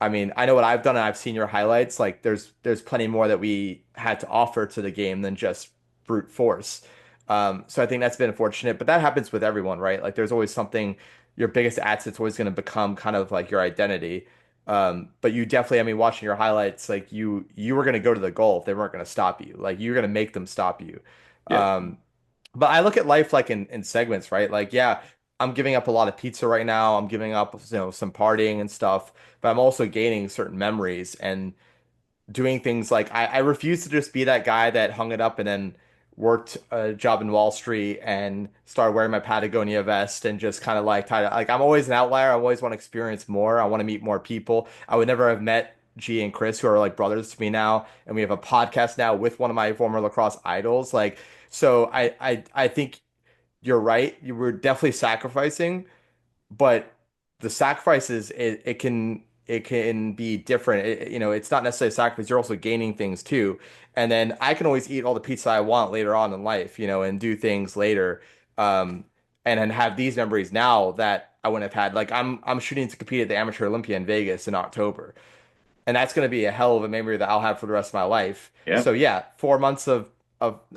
S2: I mean, I know what I've done and I've seen your highlights. Like there's plenty more that we had to offer to the game than just brute force. So I think that's been unfortunate, but that happens with everyone, right? Like there's always something, your biggest asset's always going to become kind of like your identity. But you definitely, I mean, watching your highlights, like you were going to go to the goal if they weren't going to stop you. Like you're going to make them stop you.
S1: Yeah.
S2: But I look at life like in segments, right? Like, yeah, I'm giving up a lot of pizza right now. I'm giving up, some partying and stuff, but I'm also gaining certain memories and doing things like I refuse to just be that guy that hung it up and then worked a job in Wall Street and started wearing my Patagonia vest and just kind of like like I'm always an outlier. I always want to experience more. I want to meet more people. I would never have met G and Chris, who are like brothers to me now, and we have a podcast now with one of my former lacrosse idols. Like, so I think you're right. You were definitely sacrificing, but the sacrifices it can be different. It's not necessarily a sacrifice. You're also gaining things too. And then I can always eat all the pizza I want later on in life, and do things later. Um, and then have these memories now that I wouldn't have had. Like I'm shooting to compete at the Amateur Olympia in Vegas in October. And that's going to be a hell of a memory that I'll have for the rest of my life.
S1: Yeah.
S2: So yeah, 4 months of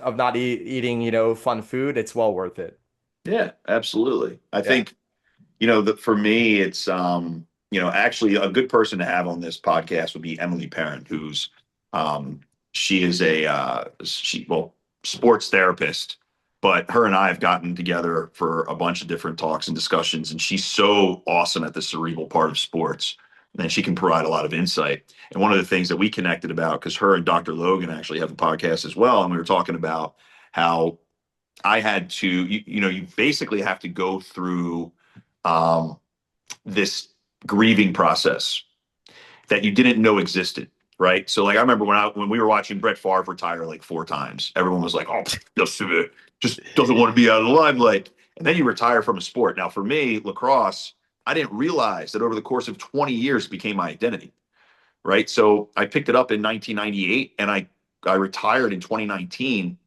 S2: not eating, fun food, it's well worth it.
S1: Yeah, absolutely. I
S2: Yeah.
S1: think, that for me, it's, actually a good person to have on this podcast would be Emily Perrin, who's, she is well, sports therapist, but her and I have gotten together for a bunch of different talks and discussions, and she's so awesome at the cerebral part of sports. And she can provide a lot of insight. And one of the things that we connected about, because her and Dr. Logan actually have a podcast as well, and we were talking about how I had to, you basically have to go through um, this grieving process that you didn't know existed, right? So, like, I remember when we were watching Brett Favre retire like 4 times, everyone was like, "Oh, just doesn't want to be out of the limelight." And then you retire from a sport. Now, for me, lacrosse, I didn't realize that over the course of 20 years, it became my identity, right? So I picked it up in 1998, and I retired in 2019.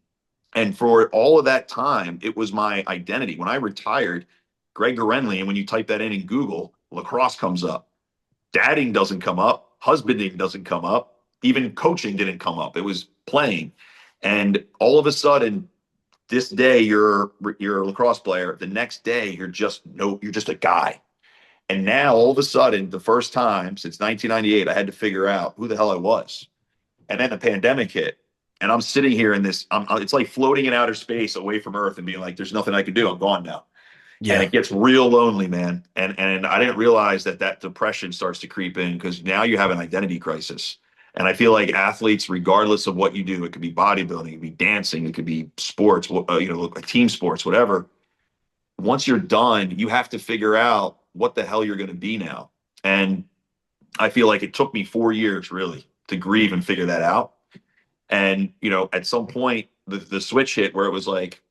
S1: And for all of that time, it was my identity. When I retired, Greg Gurenlian, when you type that in Google, lacrosse comes up. Dadding doesn't come up. Husbanding doesn't come up. Even coaching didn't come up. It was playing. And all of a sudden, this day you're a lacrosse player. The next day you're just a guy. And now all of a sudden, the first time since 1998, I had to figure out who the hell I was. And then the pandemic hit, and I'm sitting here in this. It's like floating in outer space away from Earth and being like, "There's nothing I can do. I'm gone now." And
S3: Yeah.
S1: it gets real lonely, man. And I didn't realize that depression starts to creep in because now you have an identity crisis. And I feel like athletes, regardless of what you do, it could be bodybuilding, it could be dancing, it could be sports, like team sports, whatever. Once you're done, you have to figure out what the hell you're going to be now. And I feel like it took me 4 years really to grieve and figure that out. And, at some point, the switch hit where it was like,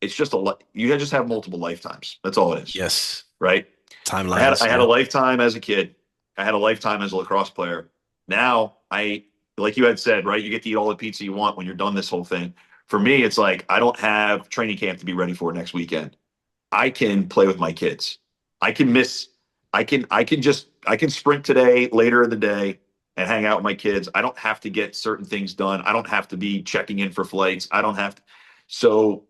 S1: it's just you just have multiple lifetimes. That's all it is.
S3: Yes.
S1: Right.
S3: Timelines.
S1: I had a lifetime as a kid. I had a lifetime as a lacrosse player. Now like you had said, right, you get to eat all the pizza you want when you're done this whole thing. For me, it's like, I don't have training camp to be ready for next weekend. I can play with my kids. I can miss, I can sprint today, later in the day, and hang out with my kids. I don't have to get certain things done. I don't have to be checking in for flights. I don't have to. So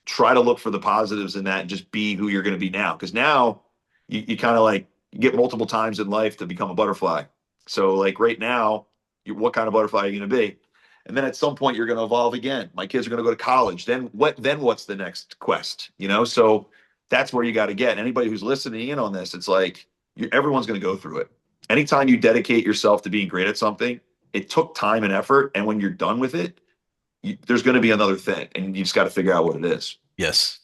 S1: try to look for the positives in that and just be who you're going to be now. Because now you kind of like, you get multiple times in life to become a butterfly. So like right now, what kind of butterfly are you going to be? And then at some point you're going to evolve again. My kids are going to go to college. Then what's the next quest? So that's where you got to get. Anybody who's listening in on this, it's like everyone's going to go through it. Anytime you dedicate yourself to being great at something, it took time and effort. And when you're done with it, there's going to be another thing, and you just got to figure out what it is.
S3: Yes.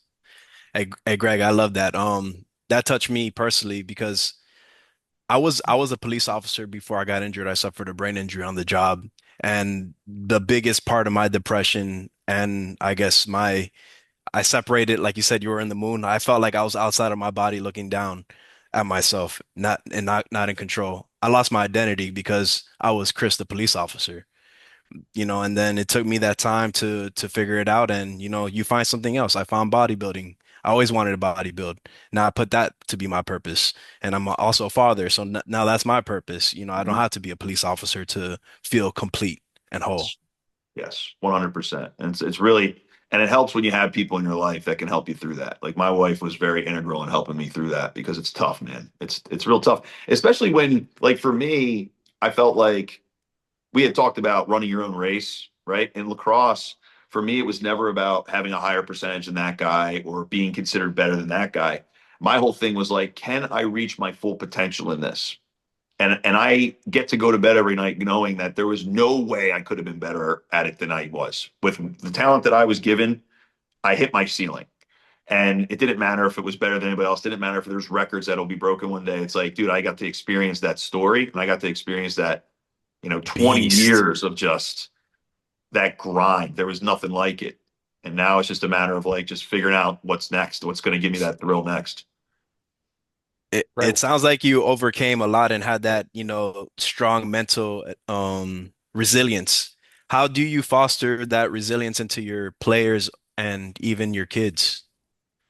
S3: Hey, Greg, I love that. That touched me personally because I was a police officer before I got injured. I suffered a brain injury on the job, and the biggest part of my depression and I guess I separated, like you said, you were in the moon. I felt like I was outside of my body looking down at myself, not in control. I lost my identity because I was Chris, the police officer. And then it took me that time to figure it out. And you find something else. I found bodybuilding. I always wanted to bodybuild. Now I put that to be my purpose. And I'm also a father, so n now that's my purpose. I don't
S1: Mhm.
S3: have to be a police officer to feel complete and whole.
S1: Yes, 100%. And it's really, and it helps when you have people in your life that can help you through that. Like my wife was very integral in helping me through that because it's tough, man. It's real tough, especially when, like for me, I felt like we had talked about running your own race, right? In lacrosse, for me, it was never about having a higher percentage than that guy or being considered better than that guy. My whole thing was like, can I reach my full potential in this? And I get to go to bed every night knowing that there was no way I could have been better at it than I was. With the talent that I was given, I hit my ceiling. And it didn't matter if it was better than anybody else. It didn't matter if there's records that'll be broken one day. It's like, dude, I got to experience that story and I got to experience that, 20
S3: Beast.
S1: years of just that grind. There was nothing like it. And now it's just a matter of like just figuring out what's next, what's going to give me that thrill next.
S3: It
S2: Right.
S3: sounds like you overcame a lot and had that, strong mental resilience. How do you foster that resilience into your players and even your kids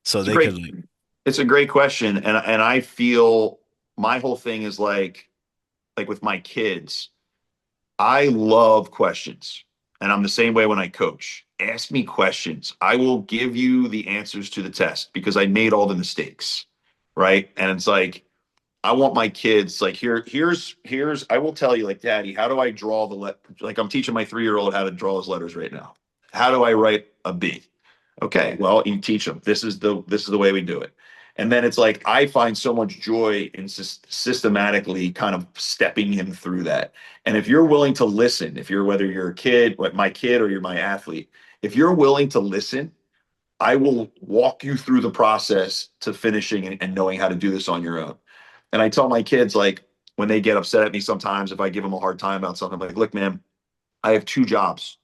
S3: so
S1: It's a
S3: they could
S1: great,
S3: like
S1: it's a great question. And I feel my whole thing is like with my kids, I love questions. And I'm the same way when I coach. Ask me questions. I will give you the answers to the test because I made all the mistakes. Right. And it's like, I want my kids like here's I will tell you like, Daddy, how do I draw like I'm teaching my 3-year-old how to draw his letters right now. How do I write a B? Okay, well, you teach them. This is the way we do it. And then it's like I find so much joy in systematically kind of stepping him through that. And if you're willing to listen, if you're whether you're a kid, like my kid, or you're my athlete, if you're willing to listen, I will walk you through the process to finishing and knowing how to do this on your own. And I tell my kids, like, when they get upset at me sometimes, if I give them a hard time about something, I'm like, look, man, I have two jobs.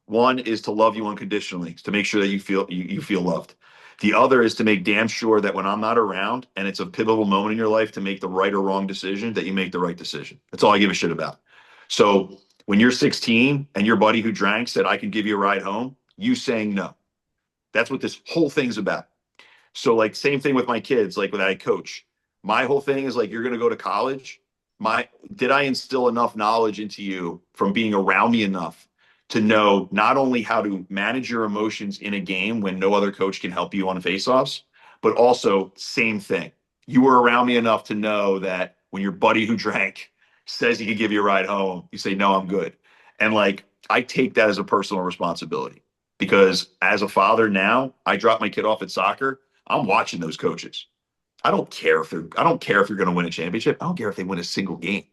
S1: One is to love you unconditionally, to make sure that you feel loved. The other is to make damn sure that when I'm not around and it's a pivotal moment in your life to make the right or wrong decision, that you make the right decision. That's all I give a shit about. So when you're 16 and your buddy who drank said, I can give you a ride home, you saying no. That's what this whole thing's about. So like same thing with my kids, like when I coach. My whole thing is like you're gonna go to college. Did I instill enough knowledge into you from being around me enough to know not only how to manage your emotions in a game when no other coach can help you on faceoffs, but also same thing. You were around me enough to know that when your buddy who drank says he could give you a ride home, you say, no, I'm good. And like I take that as a personal responsibility because as a father now, I drop my kid off at soccer. I'm watching those coaches. I don't care if you're going to win a championship. I don't care if they win a single game.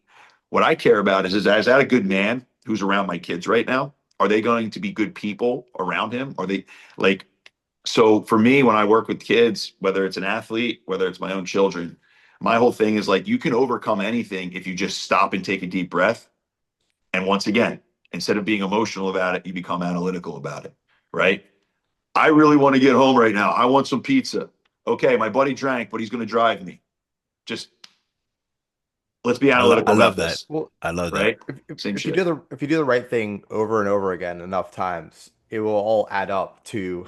S1: What I care about is that a good man who's around my kids right now? Are they going to be good people around him? Are they like so for me when I work with kids, whether it's an athlete, whether it's my own children, My whole thing is like you can overcome anything if you just stop and take a deep breath. And once again, instead of being emotional about it, you become analytical about it, right? I really want to get home right now. I want some pizza. Okay, my buddy drank, but he's going to drive me. Just let's be
S3: I
S1: analytical
S3: love
S1: about
S3: that.
S1: this,
S2: Well,
S3: I love that.
S1: right? Same
S2: if you
S1: shit.
S2: do the right thing over and over again enough times, it will all add up to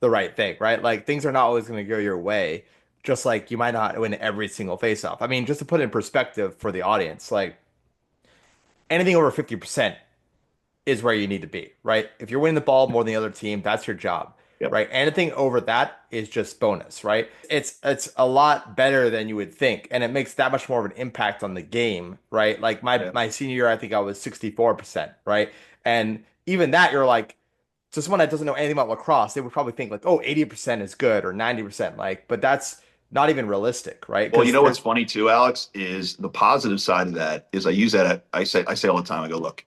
S2: the right thing, right? Like things are not always going to go your way, just like you might not win every single face-off. I mean, just to put it in perspective for the audience, like anything over 50% is where you need to be, right? If you're winning the ball more than the other team, that's your job,
S1: Yep.
S2: right? Anything over that is just bonus, right? It's a lot better than you would think, and it makes that much more of an impact on the game, right? Like
S1: Yeah.
S2: my senior year, I think I was 64%, right? And even that, you're like, to someone that doesn't know anything about lacrosse, they would probably think like, oh, 80% is good or 90%, like, but that's not even realistic, right?
S1: Well, you
S2: Because
S1: know what's
S2: there's
S1: funny too, Alex, is the positive side of that is I use that I say all the time. I go, look,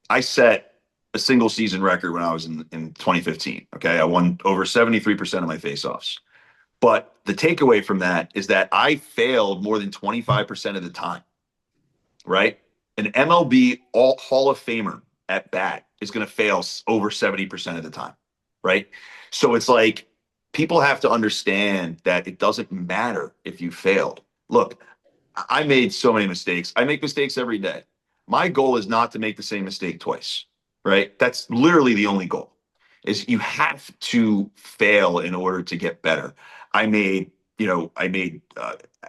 S1: I set a single season record when I was in 2015. Okay. I won over 73% of my faceoffs. But the takeaway from that is that I failed more than 25% of the time, right? An MLB all Hall of Famer at bat is going to fail over 70% of the time, right? So it's like people have to understand that it doesn't matter if you failed. Look, I made so many mistakes. I make mistakes every day. My goal is not to make the same mistake twice, right? That's literally the only goal. Is you have to fail in order to get better. I made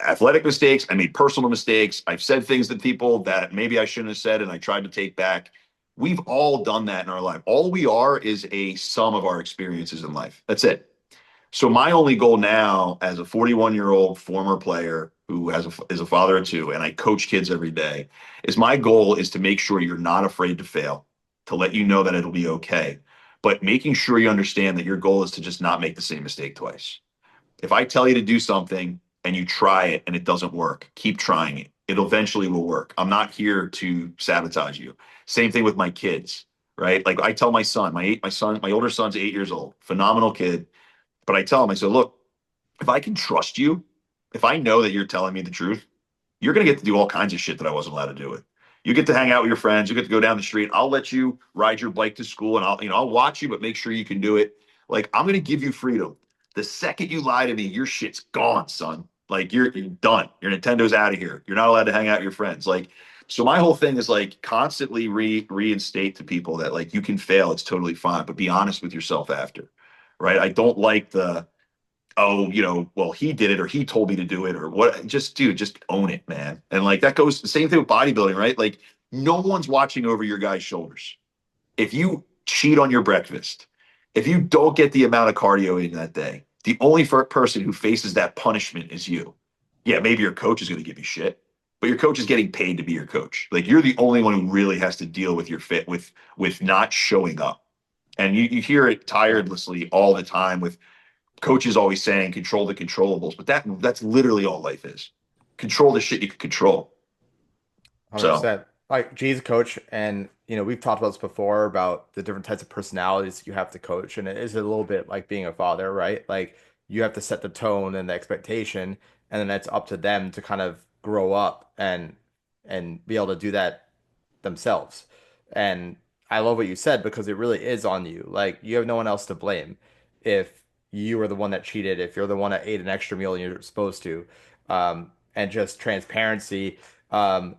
S1: athletic mistakes. I made personal mistakes. I've said things to people that maybe I shouldn't have said, and I tried to take back. We've all done that in our life. All we are is a sum of our experiences in life. That's it. So my only goal now, as a 41-year-old former player who is a father of two, and I coach kids every day, is my goal is to make sure you're not afraid to fail, to let you know that it'll be okay, but making sure you understand that your goal is to just not make the same mistake twice. If I tell you to do something and you try it and it doesn't work, keep trying it. It eventually will work. I'm not here to sabotage you. Same thing with my kids, right? Like I tell my son, my older son's 8 years old, phenomenal kid. But I tell him, I said, look, if I can trust you, if I know that you're telling me the truth, you're going to get to do all kinds of shit that I wasn't allowed to do it. You get to hang out with your friends. You get to go down the street. I'll let you ride your bike to school, and I'll watch you, but make sure you can do it. Like I'm going to give you freedom. The second you lie to me, your shit's gone, son. Like you're done. Your Nintendo's out of here. You're not allowed to hang out with your friends. Like, so my whole thing is like constantly reinstate to people that like you can fail. It's totally fine, but be honest with yourself after, right? I don't like the oh, well, he did it or he told me to do it or what. Just dude, just own it, man. And like that goes the same thing with bodybuilding, right? Like no one's watching over your guy's shoulders. If you cheat on your breakfast, if you don't get the amount of cardio in that day, the only person who faces that punishment is you. Yeah, maybe your coach is going to give you shit, but your coach is getting paid to be your coach. Like you're the only one who really has to deal with your fit with not showing up. And you hear it
S2: yeah,
S1: tirelessly all the time with coaches always saying control the controllables, but that's literally all life is. Control the shit you can control. So
S2: 100%. Like G's a coach, and we've talked about this before about the different types of personalities you have to coach, and it is a little bit like being a father, right? Like you have to set the tone and the expectation, and then it's up to them to kind of grow up and be able to do that themselves. And I love what you said because it really is on you. Like you have no one else to blame if you were the one that cheated, if you're the one that ate an extra meal than you're supposed to. And just transparency.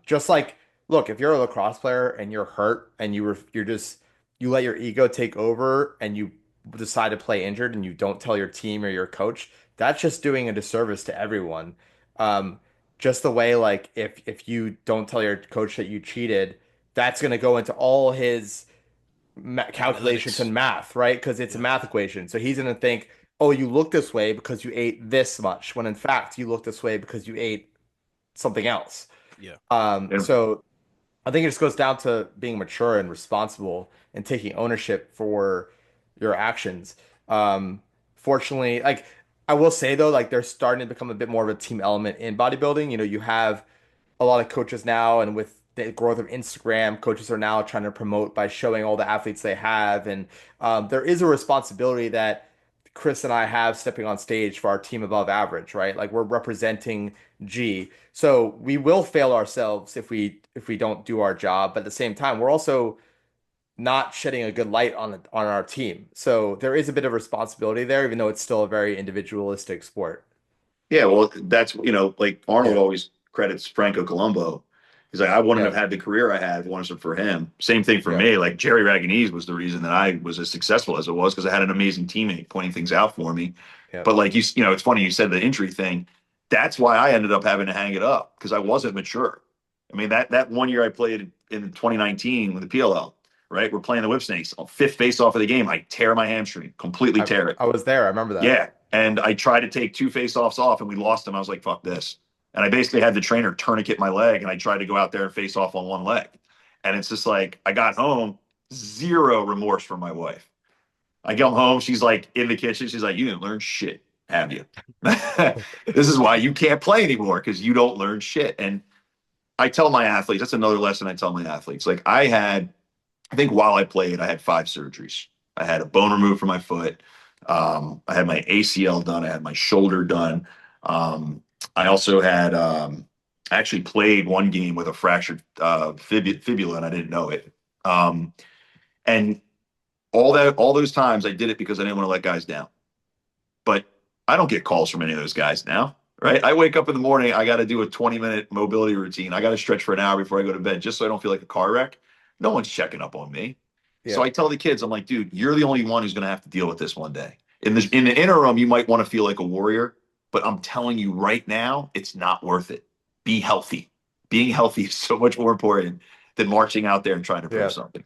S2: Just like, look, if you're a lacrosse player and you're hurt and you're just you let your ego take over and you decide to play injured and you don't tell your team or your coach, that's just doing a disservice to everyone. Um, just the way like if you don't tell your coach that you cheated, that's going to go into all his calculations
S3: Analytics.
S2: and math, right? Because it's a
S3: Yeah.
S2: math equation. So he's going to think, oh, you look this way because you ate this much, when in fact you look this way because you ate something else.
S3: Yeah.
S1: and
S2: So I think it just goes down to being mature and responsible and taking ownership for your actions. Um, Fortunately, like I will say though, like they're starting to become a bit more of a team element in bodybuilding. You have a lot of coaches now, and with the growth of Instagram, coaches are now trying to promote by showing all the athletes they have, and there is a responsibility that Chris and I have stepping on stage for our team above average, right? Like we're representing G. So we will fail ourselves if we don't do our job, but at the same time, we're also not shedding a good light on our team. So there is a bit of responsibility there, even though it's still a very individualistic sport.
S1: Yeah, well, that's like Arnold
S2: Yeah.
S1: always credits Franco Colombo. He's like, I wouldn't have
S2: Yeah.
S1: had the career I had if it wasn't for him. Same thing for
S2: Yeah.
S1: me. Like Jerry Ragonese was the reason that I was as successful as it was because I had an amazing teammate pointing things out for me.
S2: Yeah.
S1: But like it's funny you said the injury thing. That's why I ended up having to hang it up because I wasn't mature. I mean that one year I played in 2019 with the PLL, right? We're playing the Whip Snakes. On fifth face off of the game, I tear my hamstring, completely tear it.
S2: I was there. I remember that.
S1: Yeah. And I tried to take two face-offs off and we lost them. I was like, fuck this. And I basically had the trainer tourniquet my leg and I tried to go out there and face off on one leg. And it's just like, I got home, zero remorse for my wife. I come home, she's like in the kitchen. She's like, you didn't learn shit, have you? This is why you can't play anymore because you don't learn shit. And I tell my athletes, that's another lesson I tell my athletes. Like I think while I played, I had 5 surgeries. I had a bone removed from my foot. I had my ACL done. I had my shoulder done. I also had, I actually played one game with a fractured fibula and I didn't know it. And all those times I did it because I didn't want to let guys down. But I don't get calls from any of those guys now, right? I wake up in the morning, I got to do a 20-minute mobility routine. I got to stretch for an hour before I go to bed just so I don't feel like a car wreck. No one's checking up on me. So
S2: Yeah.
S1: I tell the kids, I'm like, dude, you're the only one who's going to have to deal with this one day. In the interim, you might want to feel like a warrior, but I'm telling you right now, it's not worth it. Be healthy. Being healthy is so much more important than marching out there and trying to prove
S2: Yeah.
S1: something.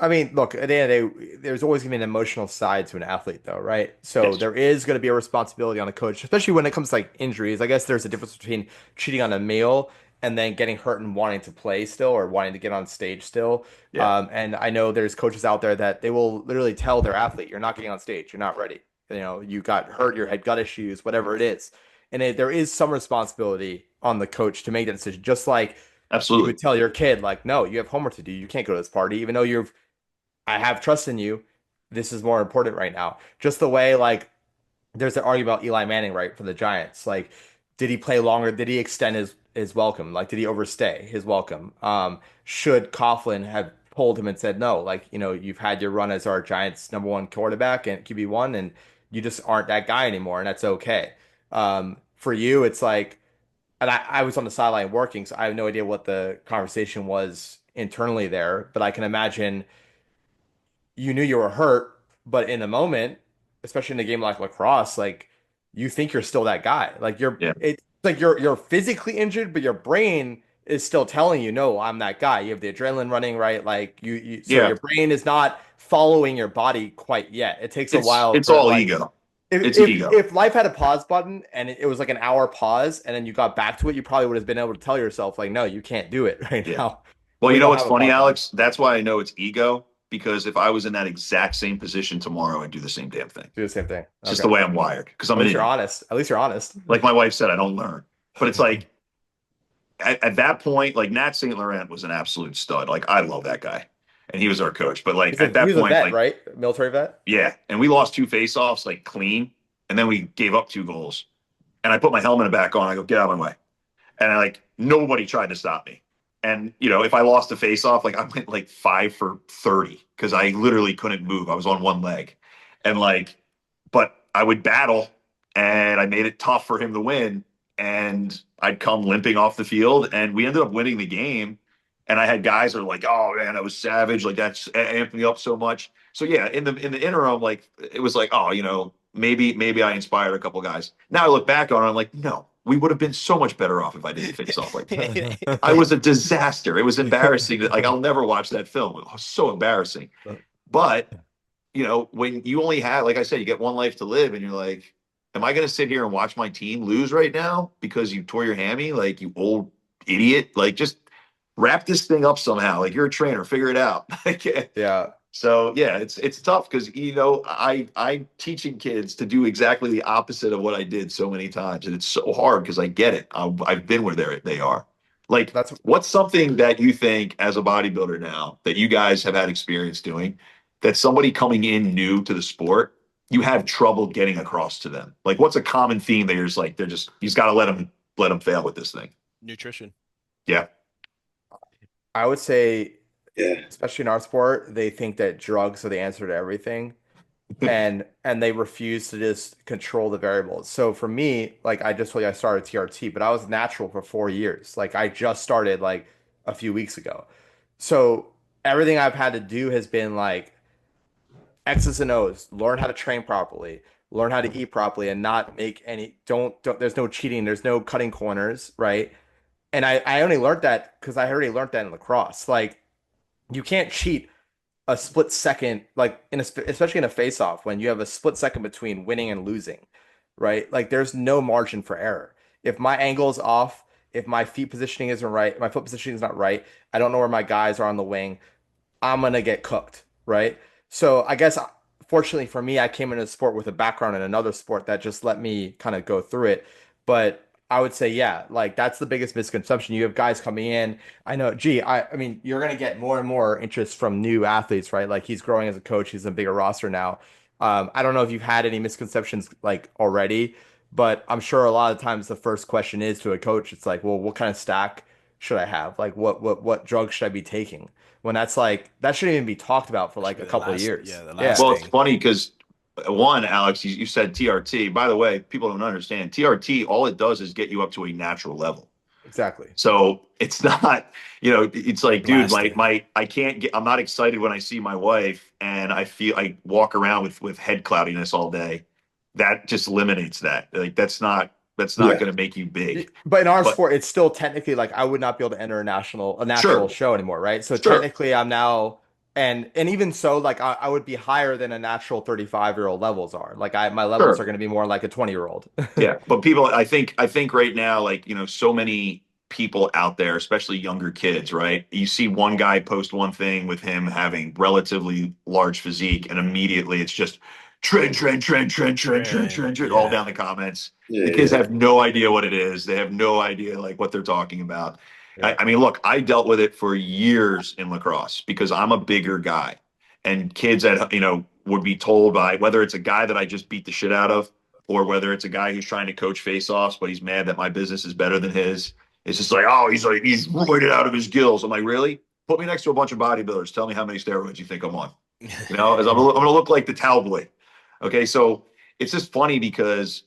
S2: I mean, look, at the end of the day, there's always going to be an emotional side to an athlete, though, right? So
S1: Yes.
S2: there is going to be a responsibility on a coach, especially when it comes to like injuries. I guess there's a difference between cheating on a meal and then getting hurt and wanting to play still or wanting to get on stage still.
S1: Yeah.
S2: And I know there's coaches out there that they will literally tell their athlete, "You're not getting on stage. You're not ready. You know, you got hurt, you had gut issues, whatever it is." And there is some responsibility on the coach to make that decision, just like you
S1: Absolutely.
S2: would tell your kid, like, "No, you have homework to do. You can't go to this party, even though you're I have trust in you. This is more important right now." Just the way, like, there's an argument about Eli Manning, right, for the Giants. Like, did he play longer? Did he extend his welcome? Like, did he overstay his welcome? Should Coughlin have pulled him and said, no, like, you've had your run as our Giants number one quarterback and QB1, and you just aren't that guy anymore, and that's okay. For you, it's like, and I was on the sideline working, so I have no idea what the conversation was internally there, but I can imagine you knew you were hurt, but in a moment, especially in a game like lacrosse, like you think you're still that guy. Like
S1: Yeah.
S2: it's like you're physically injured, but your brain is still telling you, no, I'm that guy. You have the adrenaline running, right? Like so
S1: Yeah.
S2: your brain is not following your body quite yet. It takes a while
S1: It's
S2: for
S1: all
S2: like
S1: ego.
S2: if
S1: It's
S2: if
S1: ego.
S2: if life had a pause button and it was like an hour pause and then you got back to it, you probably would have been able to tell yourself like, no, you can't do it right
S1: Yeah.
S2: now.
S1: Well,
S2: We
S1: you know
S2: don't
S1: what's
S2: have a
S1: funny,
S2: pause button.
S1: Alex? That's why I know it's ego, because if I was in that exact same position tomorrow, I'd do the same damn thing.
S2: Do the same thing.
S1: It's just
S2: Okay.
S1: the way I'm wired because
S2: At
S1: I'm an
S2: least you're
S1: idiot.
S2: honest. At least you're honest.
S1: Like my wife said, I don't learn. But it's like at that point, like Nat St. Laurent was an absolute stud. Like I love that guy. And he was our coach. But like at
S2: He
S1: that
S2: was a
S1: point,
S2: vet,
S1: like,
S2: right? Military vet.
S1: yeah. And we lost 2 face-offs like clean. And then we gave up 2 goals. And I put my helmet back on. I go, get out of my way. And nobody tried to stop me. And if I lost a face off, like I went like 5 for 30 because I literally couldn't move. I was on one leg. And but I would battle and I made it tough for him to win. And I'd come limping off the field and we ended up winning the game. And I had guys that are like, oh man, I was savage. Like that's amped me up so much. So yeah, in the interim, like it was like, oh, maybe I inspired a couple guys. Now I look back on it, I'm like, no, we would have been so much better off if I didn't face off like that. I was a disaster. It was embarrassing. Like I'll never watch that film. It was so embarrassing. But when you only have, like I said, you get one life to live, and you're like, am I going to sit here and watch my team lose right now because you tore your hammy? Like you old idiot. Like just wrap this thing up somehow. Like you're a trainer, figure it out.
S2: Yeah.
S1: So yeah, it's tough because I'm teaching kids to do exactly the opposite of what I did so many times, and it's so hard because I get it. I've been where they are. Like,
S2: That's
S1: what's something that you think as a bodybuilder now that you guys have had experience doing that somebody coming in new to the sport you have trouble getting across to them? Like, what's a common theme that you're just like, you just got to let them fail with this thing.
S3: Nutrition.
S1: Yeah.
S2: I would say,
S4: Yeah.
S2: especially in our sport, they think that drugs are the answer to everything, and they refuse to just control the variables. So for me, like I just told you, I started TRT, but I was natural for 4 years. Like I just started like a few weeks ago. So everything I've had to do has been like X's and O's, learn how to train properly, learn how to eat properly, and not make any, don't, there's no cheating, there's no cutting corners, right? And I only learned that because I already learned that in lacrosse. Like you can't cheat a split second, like especially in a face-off when you have a split second between winning and losing, right? Like there's no margin for error. If my angle is off, if my feet positioning isn't right, my foot positioning is not right, I don't know where my guys are on the wing, I'm gonna get cooked, right? So I guess fortunately for me, I came into the sport with a background in another sport that just let me kind of go through it. But I would say, yeah, like that's the biggest misconception. You have guys coming in. I know, I mean, you're gonna get more and more interest from new athletes, right? Like he's growing as a coach, he's a bigger roster now. I don't know if you've had any misconceptions like already, but I'm sure a lot of times the first question is to a coach, it's like, well, what kind of stack should I have? Like what drugs should I be taking? When that's like that shouldn't even be talked about for
S3: That should
S2: like
S3: be
S2: a
S3: the
S2: couple of
S3: last,
S2: years.
S3: yeah, the last
S2: Yeah,
S1: Well, it's
S3: thing.
S1: funny because one, Alex, you said TRT. By the way, people don't understand TRT. All it does is get you up to a natural level.
S2: exactly.
S1: So it's not, it's like, dude,
S3: Blasting.
S1: I can't get, I'm not excited when I see my wife and I walk around with head cloudiness all day. That just eliminates that. Like that's not
S4: Yeah.
S1: going to make you big.
S2: But in our
S1: But
S2: sport, it's still technically like I would not be able to enter a natural
S1: sure,
S2: show anymore, right? So
S1: sure,
S2: technically, I'm now and even so, like I would be higher than a natural 35-year-old levels are. Like my levels are
S1: sure.
S2: going to be more like a 20-year-old.
S1: Yeah, but people, I think right now, like, so many people out there, especially younger kids, right? You see one guy post one thing with him having relatively large physique, and immediately it's just
S3: Trend.
S1: trend, all
S3: Yeah.
S1: down the comments.
S4: Yeah.
S1: The kids
S4: Yeah.
S1: have no idea what it is. They have no idea like what they're talking about. I,
S2: Yeah.
S1: I mean, look, I dealt with it for years in lacrosse because I'm a bigger guy, and kids that would be told by whether it's a guy that I just beat the shit out of or whether it's a guy who's trying to coach face-offs, but he's mad that my business is better than his. It's just like, oh, he's roided out of his gills. I'm like, really? Put me next to a bunch of bodybuilders. Tell me how many steroids you think I'm on. As I'm going to look like the cowboy. Okay, so it's just funny because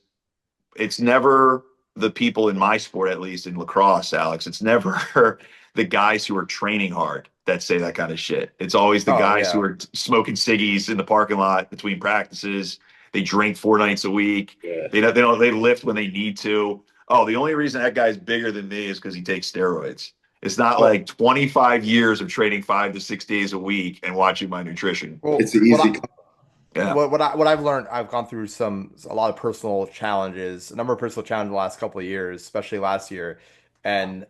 S1: it's never the people in my sport, at least in lacrosse, Alex. It's never the guys who are training hard that say that kind of shit. It's always the
S2: Oh
S1: guys who
S2: yeah.
S1: are smoking ciggies in the parking lot between practices. They drink 4 nights a week.
S4: Yeah.
S1: They lift when they need to. Oh, the only reason that guy's bigger than me is because he takes steroids. It's not
S2: Well,
S1: like 25 years of training 5 to 6 days a week and watching my nutrition.
S4: It's
S2: well,
S4: an
S2: what
S4: easy.
S1: Yeah.
S2: what I've learned, I've gone through a lot of personal challenges, a number of personal challenges in the last couple of years, especially last year. And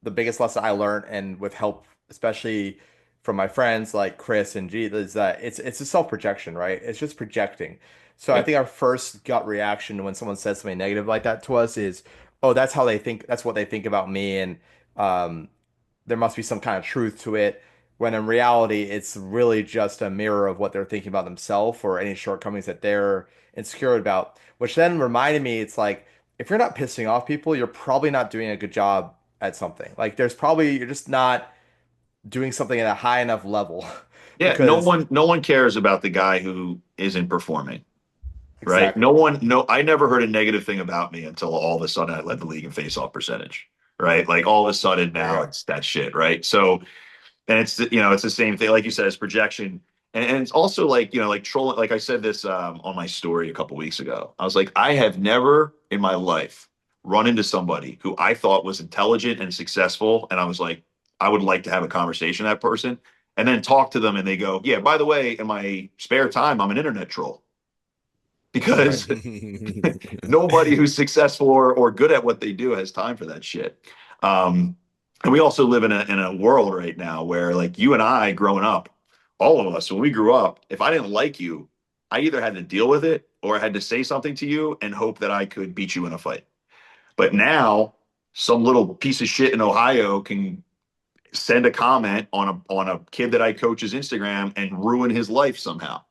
S2: the biggest lesson I learned, and with help, especially from my friends like Chris and G, is that it's a self-projection, right? It's just projecting. So I
S1: Yeah.
S2: think our first gut reaction when someone says something negative like that to us is, oh, that's how they think, that's what they think about me, and um, there must be some kind of truth to it. When in reality, it's really just a mirror of what they're thinking about themselves or any shortcomings that they're insecure about. Which then reminded me, it's like if you're not pissing off people, you're probably not doing a good job at something. Like there's probably you're just not doing something at a high enough level
S1: Yeah. No
S2: because
S1: one, no one cares about the guy who isn't performing. Right?
S2: exactly.
S1: No, I never heard a negative thing about me until all of a sudden I led the league in face-off percentage. Right? Like all of a sudden
S2: There you
S1: now
S2: go.
S1: it's that shit. Right? So, and it's the same thing, like you said, it's projection. And it's also like, like trolling. Like I said this on my story a couple weeks ago. I was like, I have never in my life run into somebody who I thought was intelligent and successful. And I was like, I would like to have a conversation with that person. And then talk to them and they go, yeah, by the way, in my spare time, I'm an internet troll
S2: Right.
S1: because nobody who's successful or good at what they do has time for that shit. And we also live in a world right now where like you and I growing up, all of us, when we grew up, if I didn't like you, I either had to deal with it or I had to say something to you and hope that I could beat you in a fight. But now some little piece of shit in Ohio can send a comment on a kid that I coach's Instagram and ruin his life somehow.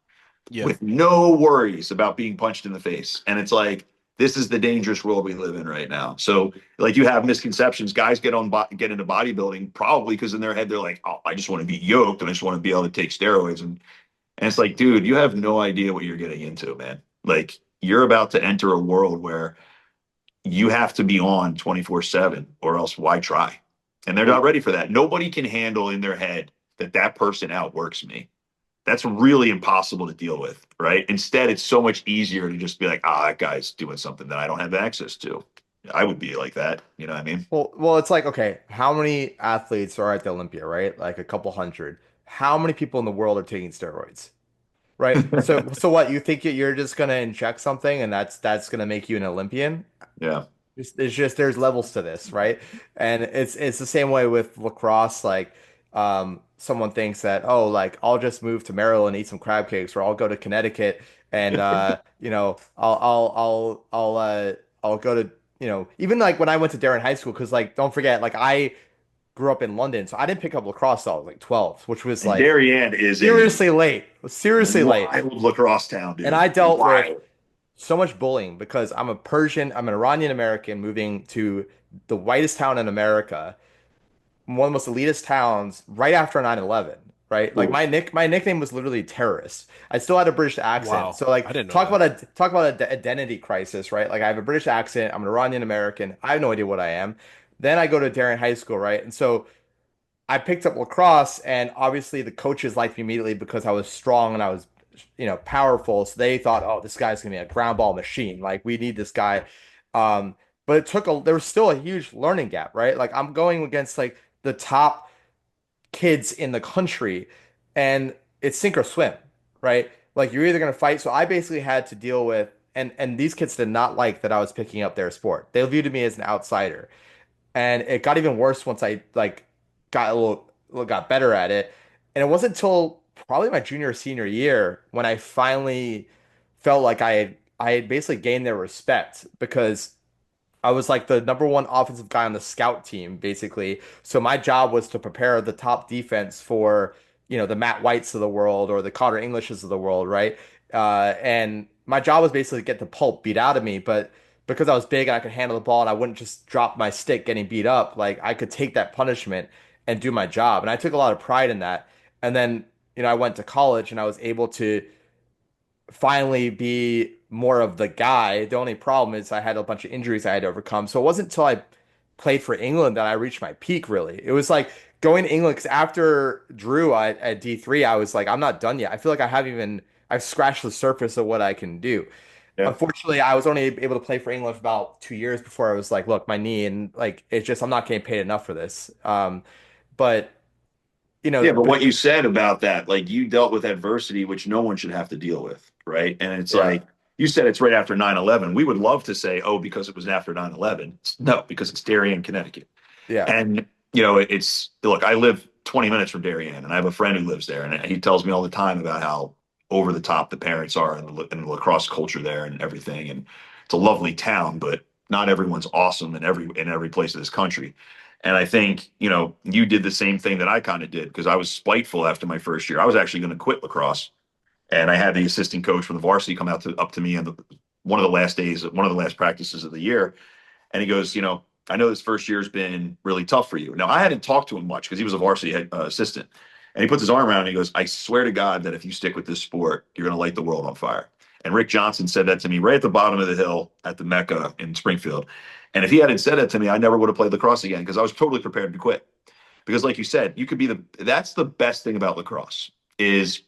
S3: Yeah.
S1: with no worries about being punched in the face. And it's like, this is the dangerous world we live in right now. So, like, you have misconceptions. Guys get into bodybuilding probably because in their head they're like, "Oh, I just want to be yoked and I just want to be able to take steroids." And it's like, dude, you have no idea what you're getting into, man. Like, you're about to enter a world where you have to be on 24/7, or else why try? And they're not ready for that. Nobody can handle in their head that that person outworks me. That's really impossible to deal with, right? Instead, it's so much easier to just be like, that guy's doing something that I don't have access to. I would be like that. You know what I mean?
S2: Well, it's like, okay, how many athletes are at the Olympia, right? Like a couple hundred. How many people in the world are taking steroids? Right? So what, you think you're just gonna inject something and that's gonna make you an Olympian?
S1: Yeah.
S2: It's just there's levels to this, right? And it's the same way with lacrosse. Like, someone thinks that, oh, like I'll just move to Maryland and eat some crab cakes, or I'll go to Connecticut and I'll go to, even like when I went to Darren High School, because like don't forget, like I grew up in London, so I didn't pick up lacrosse till I was like 12, which was
S1: And
S2: like
S1: Darien is a
S2: seriously late, seriously late.
S1: wild lacrosse town,
S2: And
S1: dude.
S2: I dealt with
S1: Wild.
S2: so much bullying because I'm an Iranian American moving to the whitest town in America, one of the most elitist towns right after 9/11, right? Like
S1: Ooh.
S2: my nickname was literally terrorist. I still had a British accent.
S3: Wow.
S2: So like
S3: I didn't know that.
S2: talk about a identity crisis, right? Like I have a British accent, I'm an Iranian American. I have no idea what I am. Then I go to Darren High School, right? And so I picked up lacrosse, and obviously the coaches liked me immediately because I was strong and I was, powerful. So they thought, oh, this guy's gonna be a ground ball machine. Like we need this guy. Um, but there was still a huge learning gap, right? Like I'm going against like the top kids in the country, and it's sink or swim, right? Like you're either gonna fight. So I basically had to deal with, and these kids did not like that I was picking up their sport. They viewed me as an outsider. And it got even worse once I like got got better at it. And it wasn't until probably my junior or senior year when I finally felt like I had basically gained their respect, because I was like the number one offensive guy on the scout team, basically. So my job was to prepare the top defense for, the Matt Whites of the world or the Connor Englishes of the world, right? And my job was basically to get the pulp beat out of me. But because I was big and I could handle the ball and I wouldn't just drop my stick getting beat up, like I could take that punishment and do my job. And I took a lot of pride in that. And then, I went to college and I was able to finally be more of the guy. The only problem is I had a bunch of injuries I had to overcome. So it wasn't until I played for England that I reached my peak, really. It was like going to England, because after Drew at D3, I was like, I'm not done yet. I feel like I've scratched the surface of what I can do.
S1: Yeah.
S2: Unfortunately, I was only able to play for England for about 2 years before I was like, look, my knee, and like it's just I'm not getting paid enough for this. But
S1: Yeah, but
S2: but
S1: what you said about that, like, you dealt with adversity, which no one should have to deal with, right? And it's
S2: yeah,
S1: like, you said it's right after 9/11. We would love to say, oh, because it was after 9/11. No, because it's Darien, Connecticut.
S2: yeah,
S1: And, look, I live 20 minutes from Darien, and I have a friend who lives there, and he tells me all the time about how over the top the parents are, and the lacrosse culture there and everything. And it's a lovely town, but not everyone's awesome in every place of this country. And I think, you did the same thing that I kind of did, because I was spiteful after my first year. I was actually going to quit lacrosse, and I had the assistant coach from the varsity come up to me on one of the last days, one of the last practices of the year, and he goes, I know this first year's been really tough for you. Now, I hadn't talked to him much because he was a varsity assistant, and he puts his arm around me and he goes, I swear to God that if you stick with this sport, you're going to light the world on fire. And Rick Johnson said that to me right at the bottom of the hill at the Mecca in Springfield. And if he hadn't said that to me, I never would have played lacrosse again, because I was totally prepared to quit. Because like you said, you could be that's the best thing about lacrosse is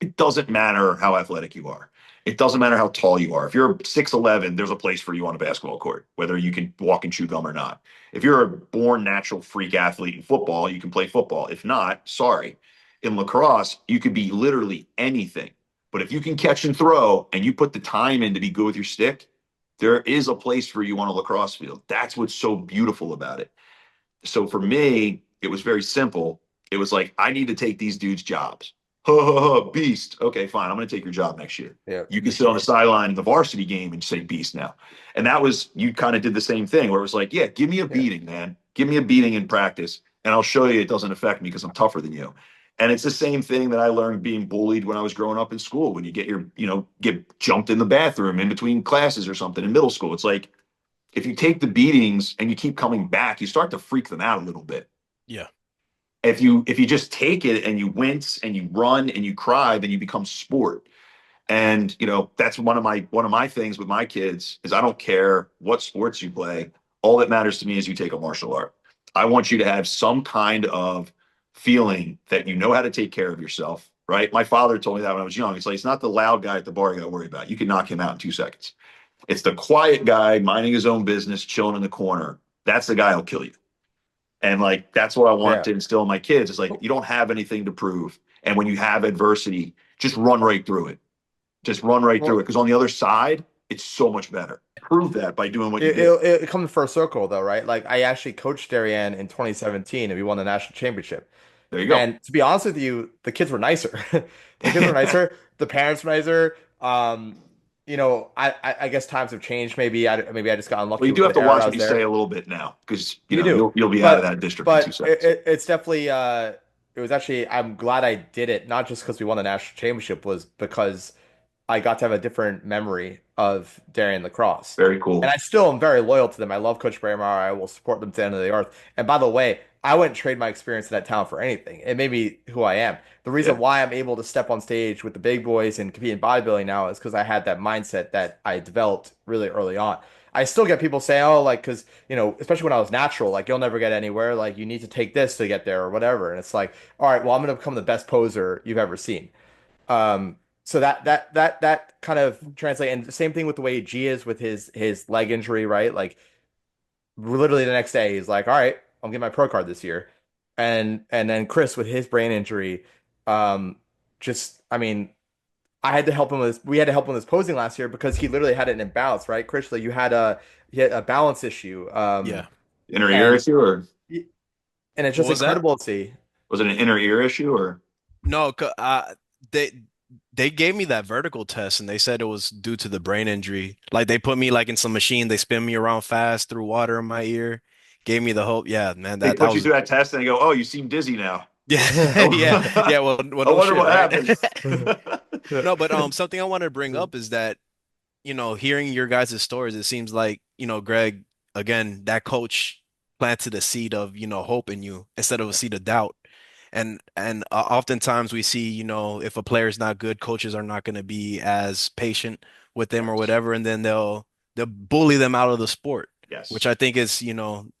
S1: it doesn't matter how athletic you are. It doesn't matter how tall you are. If you're 6'11", there's a place for you on a basketball court, whether you can walk and chew gum or not. If you're a born natural freak athlete in football, you can play football. If not, sorry. In lacrosse, you could be literally anything. But if you can catch and throw and you put the time in to be good with your stick, there is a place for you on a lacrosse field. That's what's so beautiful about it. So for me, it was very simple. It was like, I need to take these dudes' jobs. Beast. Okay, fine. I'm going to take your job next year.
S2: yeah.
S1: You can sit on the sideline in the varsity game and say beast now. And that was, you kind of did the same thing where it was like, yeah, give me a
S2: Yeah.
S1: beating, man. Give me a beating in practice, and I'll show you it doesn't affect me because I'm tougher than you. And it's the same thing that I learned being bullied when I was growing up in school. When you get get jumped in the bathroom in between classes or something in middle school, it's like if you take the beatings and you keep coming back, you start to freak them out a little bit.
S3: Yeah.
S1: If you just take it and you wince and you run and you cry, then you become sport. And that's one of my things with my kids is I don't care what sports you play. All that matters to me is you take a martial art. I want you to have some kind of feeling that you know how to take care of yourself, right? My father told me that when I was young. It's like, it's not the loud guy at the bar you got to worry about. You can knock him out in 2 seconds. It's the quiet guy minding his own business, chilling in the corner. That's the guy who'll kill you. And like, that's what I want
S2: Yeah.
S1: to instill in my kids. It's like, you don't have anything to prove. And when you have adversity, just run right through it. Just run right through it. Because on the other side, it's so much better. Prove that by doing what you did.
S2: It comes full circle though, right? Like I actually coached Darien in 2017 and we won the national championship.
S1: There you go.
S2: And to be honest with you, the kids were nicer. The kids were nicer. The parents were nicer. I guess times have changed. Maybe I just got unlucky
S1: Well, you do
S2: with
S1: have to
S2: the era
S1: watch
S2: I
S1: what
S2: was
S1: you say
S2: there.
S1: a little bit now, because
S2: You do,
S1: you'll be out of
S2: but
S1: that district in 2 seconds.
S2: it's definitely it was actually I'm glad I did it, not just because we won the national championship, was because I got to have a different memory of Darien lacrosse.
S1: Very
S2: And
S1: cool.
S2: I still am very loyal to them. I love Coach Braemar. I will support them to the end of the earth. And by the way, I wouldn't trade my experience in that town for anything. It made me who I am. The
S1: Yeah.
S2: reason why I'm able to step on stage with the big boys and compete in bodybuilding now is because I had that mindset that I developed really early on. I still get people saying, oh, like, because, especially when I was natural, like, you'll never get anywhere. Like, you need to take this to get there or whatever. And it's like, all right, well, I'm going to become the best poser you've ever seen. Um, so that kind of translate, and the same thing with the way G is with his leg injury, right? Like literally the next day, he's like, "All right, I'm getting my pro card this year," and then Chris with his brain injury, just I mean, we had to help him with his posing last year because he literally had an imbalance, right? Chris, like you had a balance issue,
S3: Yeah.
S1: Inner ear
S2: and
S1: issue, or
S2: and it's
S3: What
S2: just
S3: was that?
S2: incredible to see.
S1: was it an inner ear issue, or
S3: No, they they gave me that vertical test and they said it was due to the brain injury. Like they put me like in some machine, they spin me around fast, threw water in my ear, gave me the hope. Yeah, man,
S1: they
S3: that
S1: put you
S3: was
S1: through that test and they go, "Oh, you seem dizzy now."
S3: yeah, yeah,
S1: I
S3: yeah. Well, no
S1: wonder
S3: shit,
S1: what
S3: right?
S1: happened.
S3: No, but something I wanted to bring up is that, hearing your guys' stories, it seems like, Greg, again, that coach planted a seed of, hope in you instead of a seed of doubt. And oftentimes we see, if a player is not good, coaches are not going to be as patient with them or
S1: Yes.
S3: whatever, and then they'll bully them out of the sport, which
S1: Yes.
S3: I think is,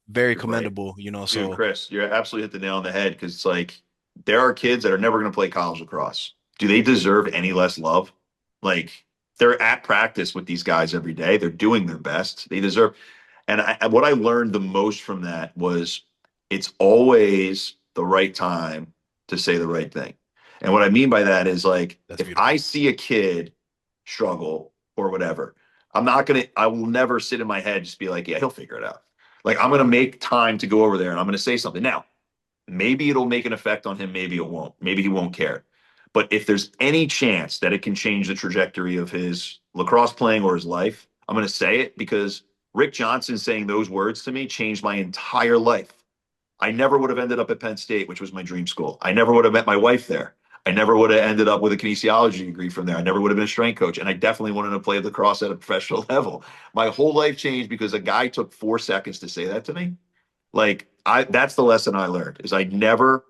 S3: very
S1: You're right.
S3: commendable,
S1: Dude,
S3: so
S1: Chris, you're absolutely hit the nail on the head, because it's like there are kids that are never going to play college lacrosse. Do they deserve any less love? Like, they're at practice with these guys every day. They're doing their best. They deserve. And what I learned the most from that was it's always the right time to say the right thing. And what I mean by that is, like,
S3: that's
S1: if I
S3: beautiful.
S1: see a kid struggle or whatever, I will never sit in my head just be like, yeah, he'll figure it out. Like, I'm going to make time to go over there and I'm going to say something. Now, maybe it'll make an effect on him. Maybe it won't. Maybe he won't care. But if there's any chance that it can change the trajectory of his lacrosse playing or his life, I'm going to say it, because Rick Johnson saying those words to me changed my entire life. I never would have ended up at Penn State, which was my dream school. I never would have met my wife there. I never would have ended up with a kinesiology degree from there. I never would have been a strength coach. And I definitely wanted to play lacrosse at a professional level. My whole life changed because a guy took 4 seconds to say that to me. Like, that's the lesson I learned, is I never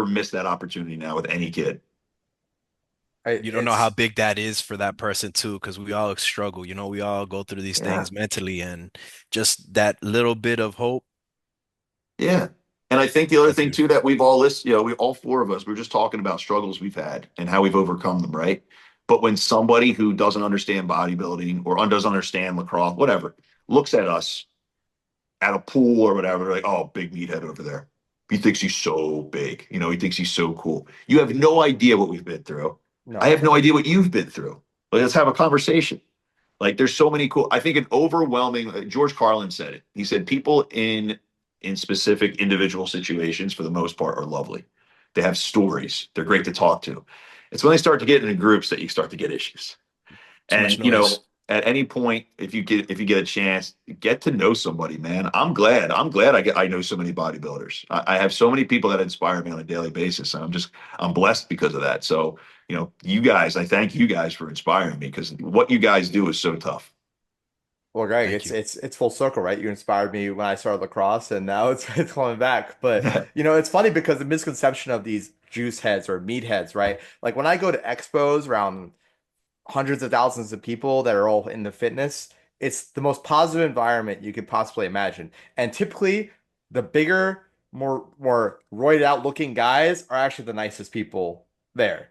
S1: miss that opportunity now with any kid.
S3: You don't know how
S2: It's
S3: big that is for that person too, because we all struggle, we all go through these
S1: Yeah.
S3: things mentally, and just that little bit of hope,
S1: Yeah. And I think the other
S3: that's
S1: thing too
S3: beautiful.
S1: that we've all listed, we all four of us, we're just talking about struggles we've had and how we've overcome them, right? But when somebody who doesn't understand bodybuilding or doesn't understand lacrosse, whatever, looks at us at a pool or whatever, they're like, "Oh, big meathead over there. He thinks he's so big. He thinks he's so cool." You have no idea what we've been through. I
S2: no.
S1: have no idea what you've been through. Let's have a conversation. Like, there's so many cool. I think an overwhelming. George Carlin said it. He said people in specific individual situations, for the most part, are lovely. They have stories. They're great to talk to. It's when they start to get into groups that you start to get issues.
S3: Too much
S1: And
S3: noise.
S1: at any point, if you get a chance, get to know somebody, man. I'm glad I know so many bodybuilders. I have so many people that inspire me on a daily basis, and I'm blessed because of that. So, you guys, I thank you guys for inspiring me because what you guys do is so tough.
S2: Well, Greg,
S3: Thank
S2: it's
S3: you.
S2: it's full circle, right? You inspired me when I started lacrosse, and now it's it's coming back. But it's funny because the misconception of these juice heads or meat heads, right? Like when I go to expos around hundreds of thousands of people that are all into fitness, it's the most positive environment you could possibly imagine. And typically, the bigger, more roided out looking guys are actually the nicest people there.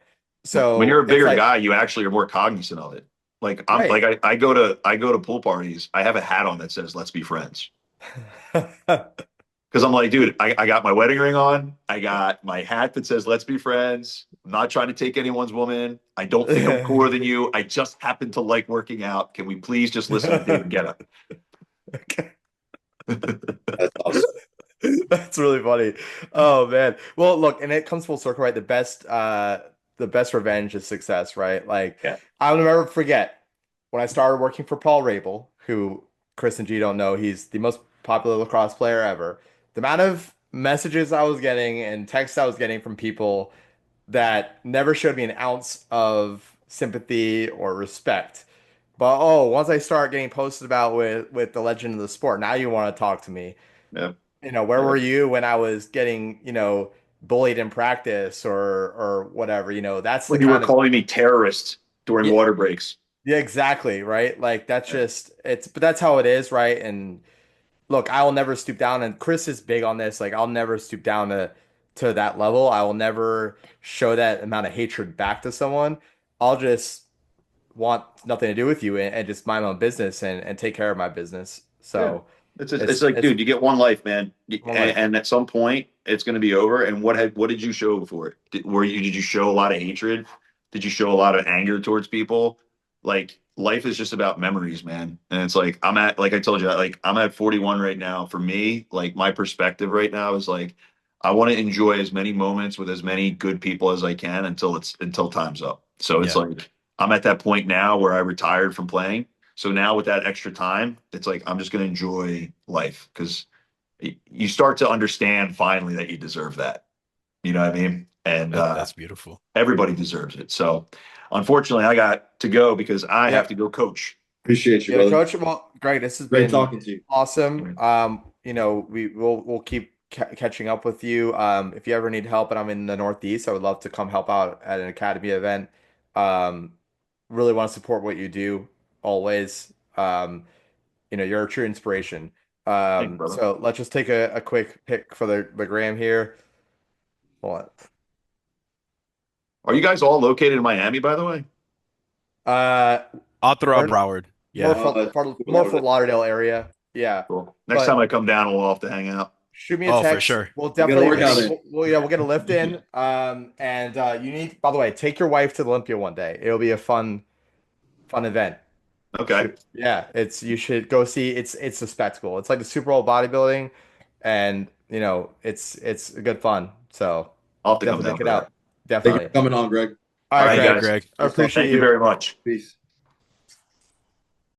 S1: When you're
S2: So
S1: a
S2: it's
S1: bigger
S2: like,
S1: guy, you actually are more cognizant of it. Like I'm
S2: right.
S1: like I go to pool parties. I have a hat on that says "Let's be friends." Because I'm like, dude, I got my wedding ring on. I got my hat that says "Let's be friends." I'm not trying to take anyone's woman. I don't think I'm cooler than you. I just happen to like working out. Can we please just listen to David Guetta?
S2: Okay.
S4: That's awesome.
S2: That's really funny. Oh man. Well, look, and it comes full circle, right? The best revenge is success, right? Like
S1: Yeah.
S2: I'll never forget when I started working for Paul Rabel, who Chris and G don't know, he's the most popular lacrosse player ever. The amount of messages I was getting and texts I was getting from people that never showed me an ounce of sympathy or respect. But oh, once I start getting posted about with the legend of the sport, now you want to talk to me.
S1: Yeah.
S2: Where
S1: Yeah.
S2: were you when I was getting, bullied in practice or whatever? That's the
S1: When you were
S2: kind of,
S1: calling me terrorist during
S2: yeah,
S1: water breaks.
S2: yeah, exactly, right? Like that's
S1: Yeah.
S2: just but that's how it is, right? And look, I will never stoop down, and Chris is big on this. Like I'll never stoop down to that level. I will never show that amount of hatred back to someone. I'll just want nothing to do with you and just mind my own business and take care of my business.
S1: Yeah.
S2: So
S1: It's like,
S2: it's
S1: dude, you get one life, man,
S2: one
S1: and,
S2: life.
S1: and at some point it's going to be over. And what did you show before it? Did you show a lot of hatred? Did you show a lot of anger towards people? Like life is just about memories, man. And it's like like I told you, like I'm at 41 right now. For me, like my perspective right now is like I want to enjoy as many moments with as many good people as I can until time's up. So it's
S3: Yeah.
S1: like I'm at that point now where I retired from playing. So now with that extra time, it's like I'm just going to enjoy life because you start to understand finally that you deserve that. You know what I mean? And
S3: That's beautiful.
S1: everybody deserves it. So unfortunately, I got to go because I have to
S2: Yep.
S1: go coach.
S4: Appreciate you,
S2: Yeah,
S4: brother.
S2: Coach. Well, Greg, this has
S4: Great
S2: been
S4: talking to you.
S2: awesome. We'll keep catching up with you. If you ever need help and I'm in the Northeast, I would love to come help out at an academy event. Um, really want to support what you do always. You're a true inspiration.
S1: Thank you, brother.
S2: So let's just take a quick pick for the gram here. Hold
S1: Are you guys all located in Miami, by the way?
S2: on.
S3: All throughout
S2: We're
S3: Broward.
S2: more
S3: Yeah.
S2: more for Lauderdale area. Yeah.
S1: Cool. Next time
S2: But
S1: I come down, we'll all have to hang out.
S2: shoot me a
S3: Oh, for
S2: text.
S3: sure.
S2: We'll
S4: We got to
S2: definitely
S4: work out
S3: Yes.
S4: in.
S2: yeah, we'll get a lift in. And you need, by the way, take your wife to the Olympia one day. It'll be a fun event.
S1: Okay.
S2: Yeah, you should go see. It's a spectacle. It's like the Super Bowl bodybuilding, and it's a good fun. So
S1: I'll have to come
S2: definitely
S1: down
S2: check it
S1: for that.
S2: out.
S4: Thank you
S2: Definitely.
S4: for coming on, Greg.
S2: All
S1: All
S2: right,
S1: right,
S3: Thank you,
S2: Greg.
S1: guys.
S3: Greg.
S2: I
S4: Nice talking
S2: appreciate
S1: Thank
S4: to
S1: you
S4: you.
S2: you.
S1: very much.
S4: Peace.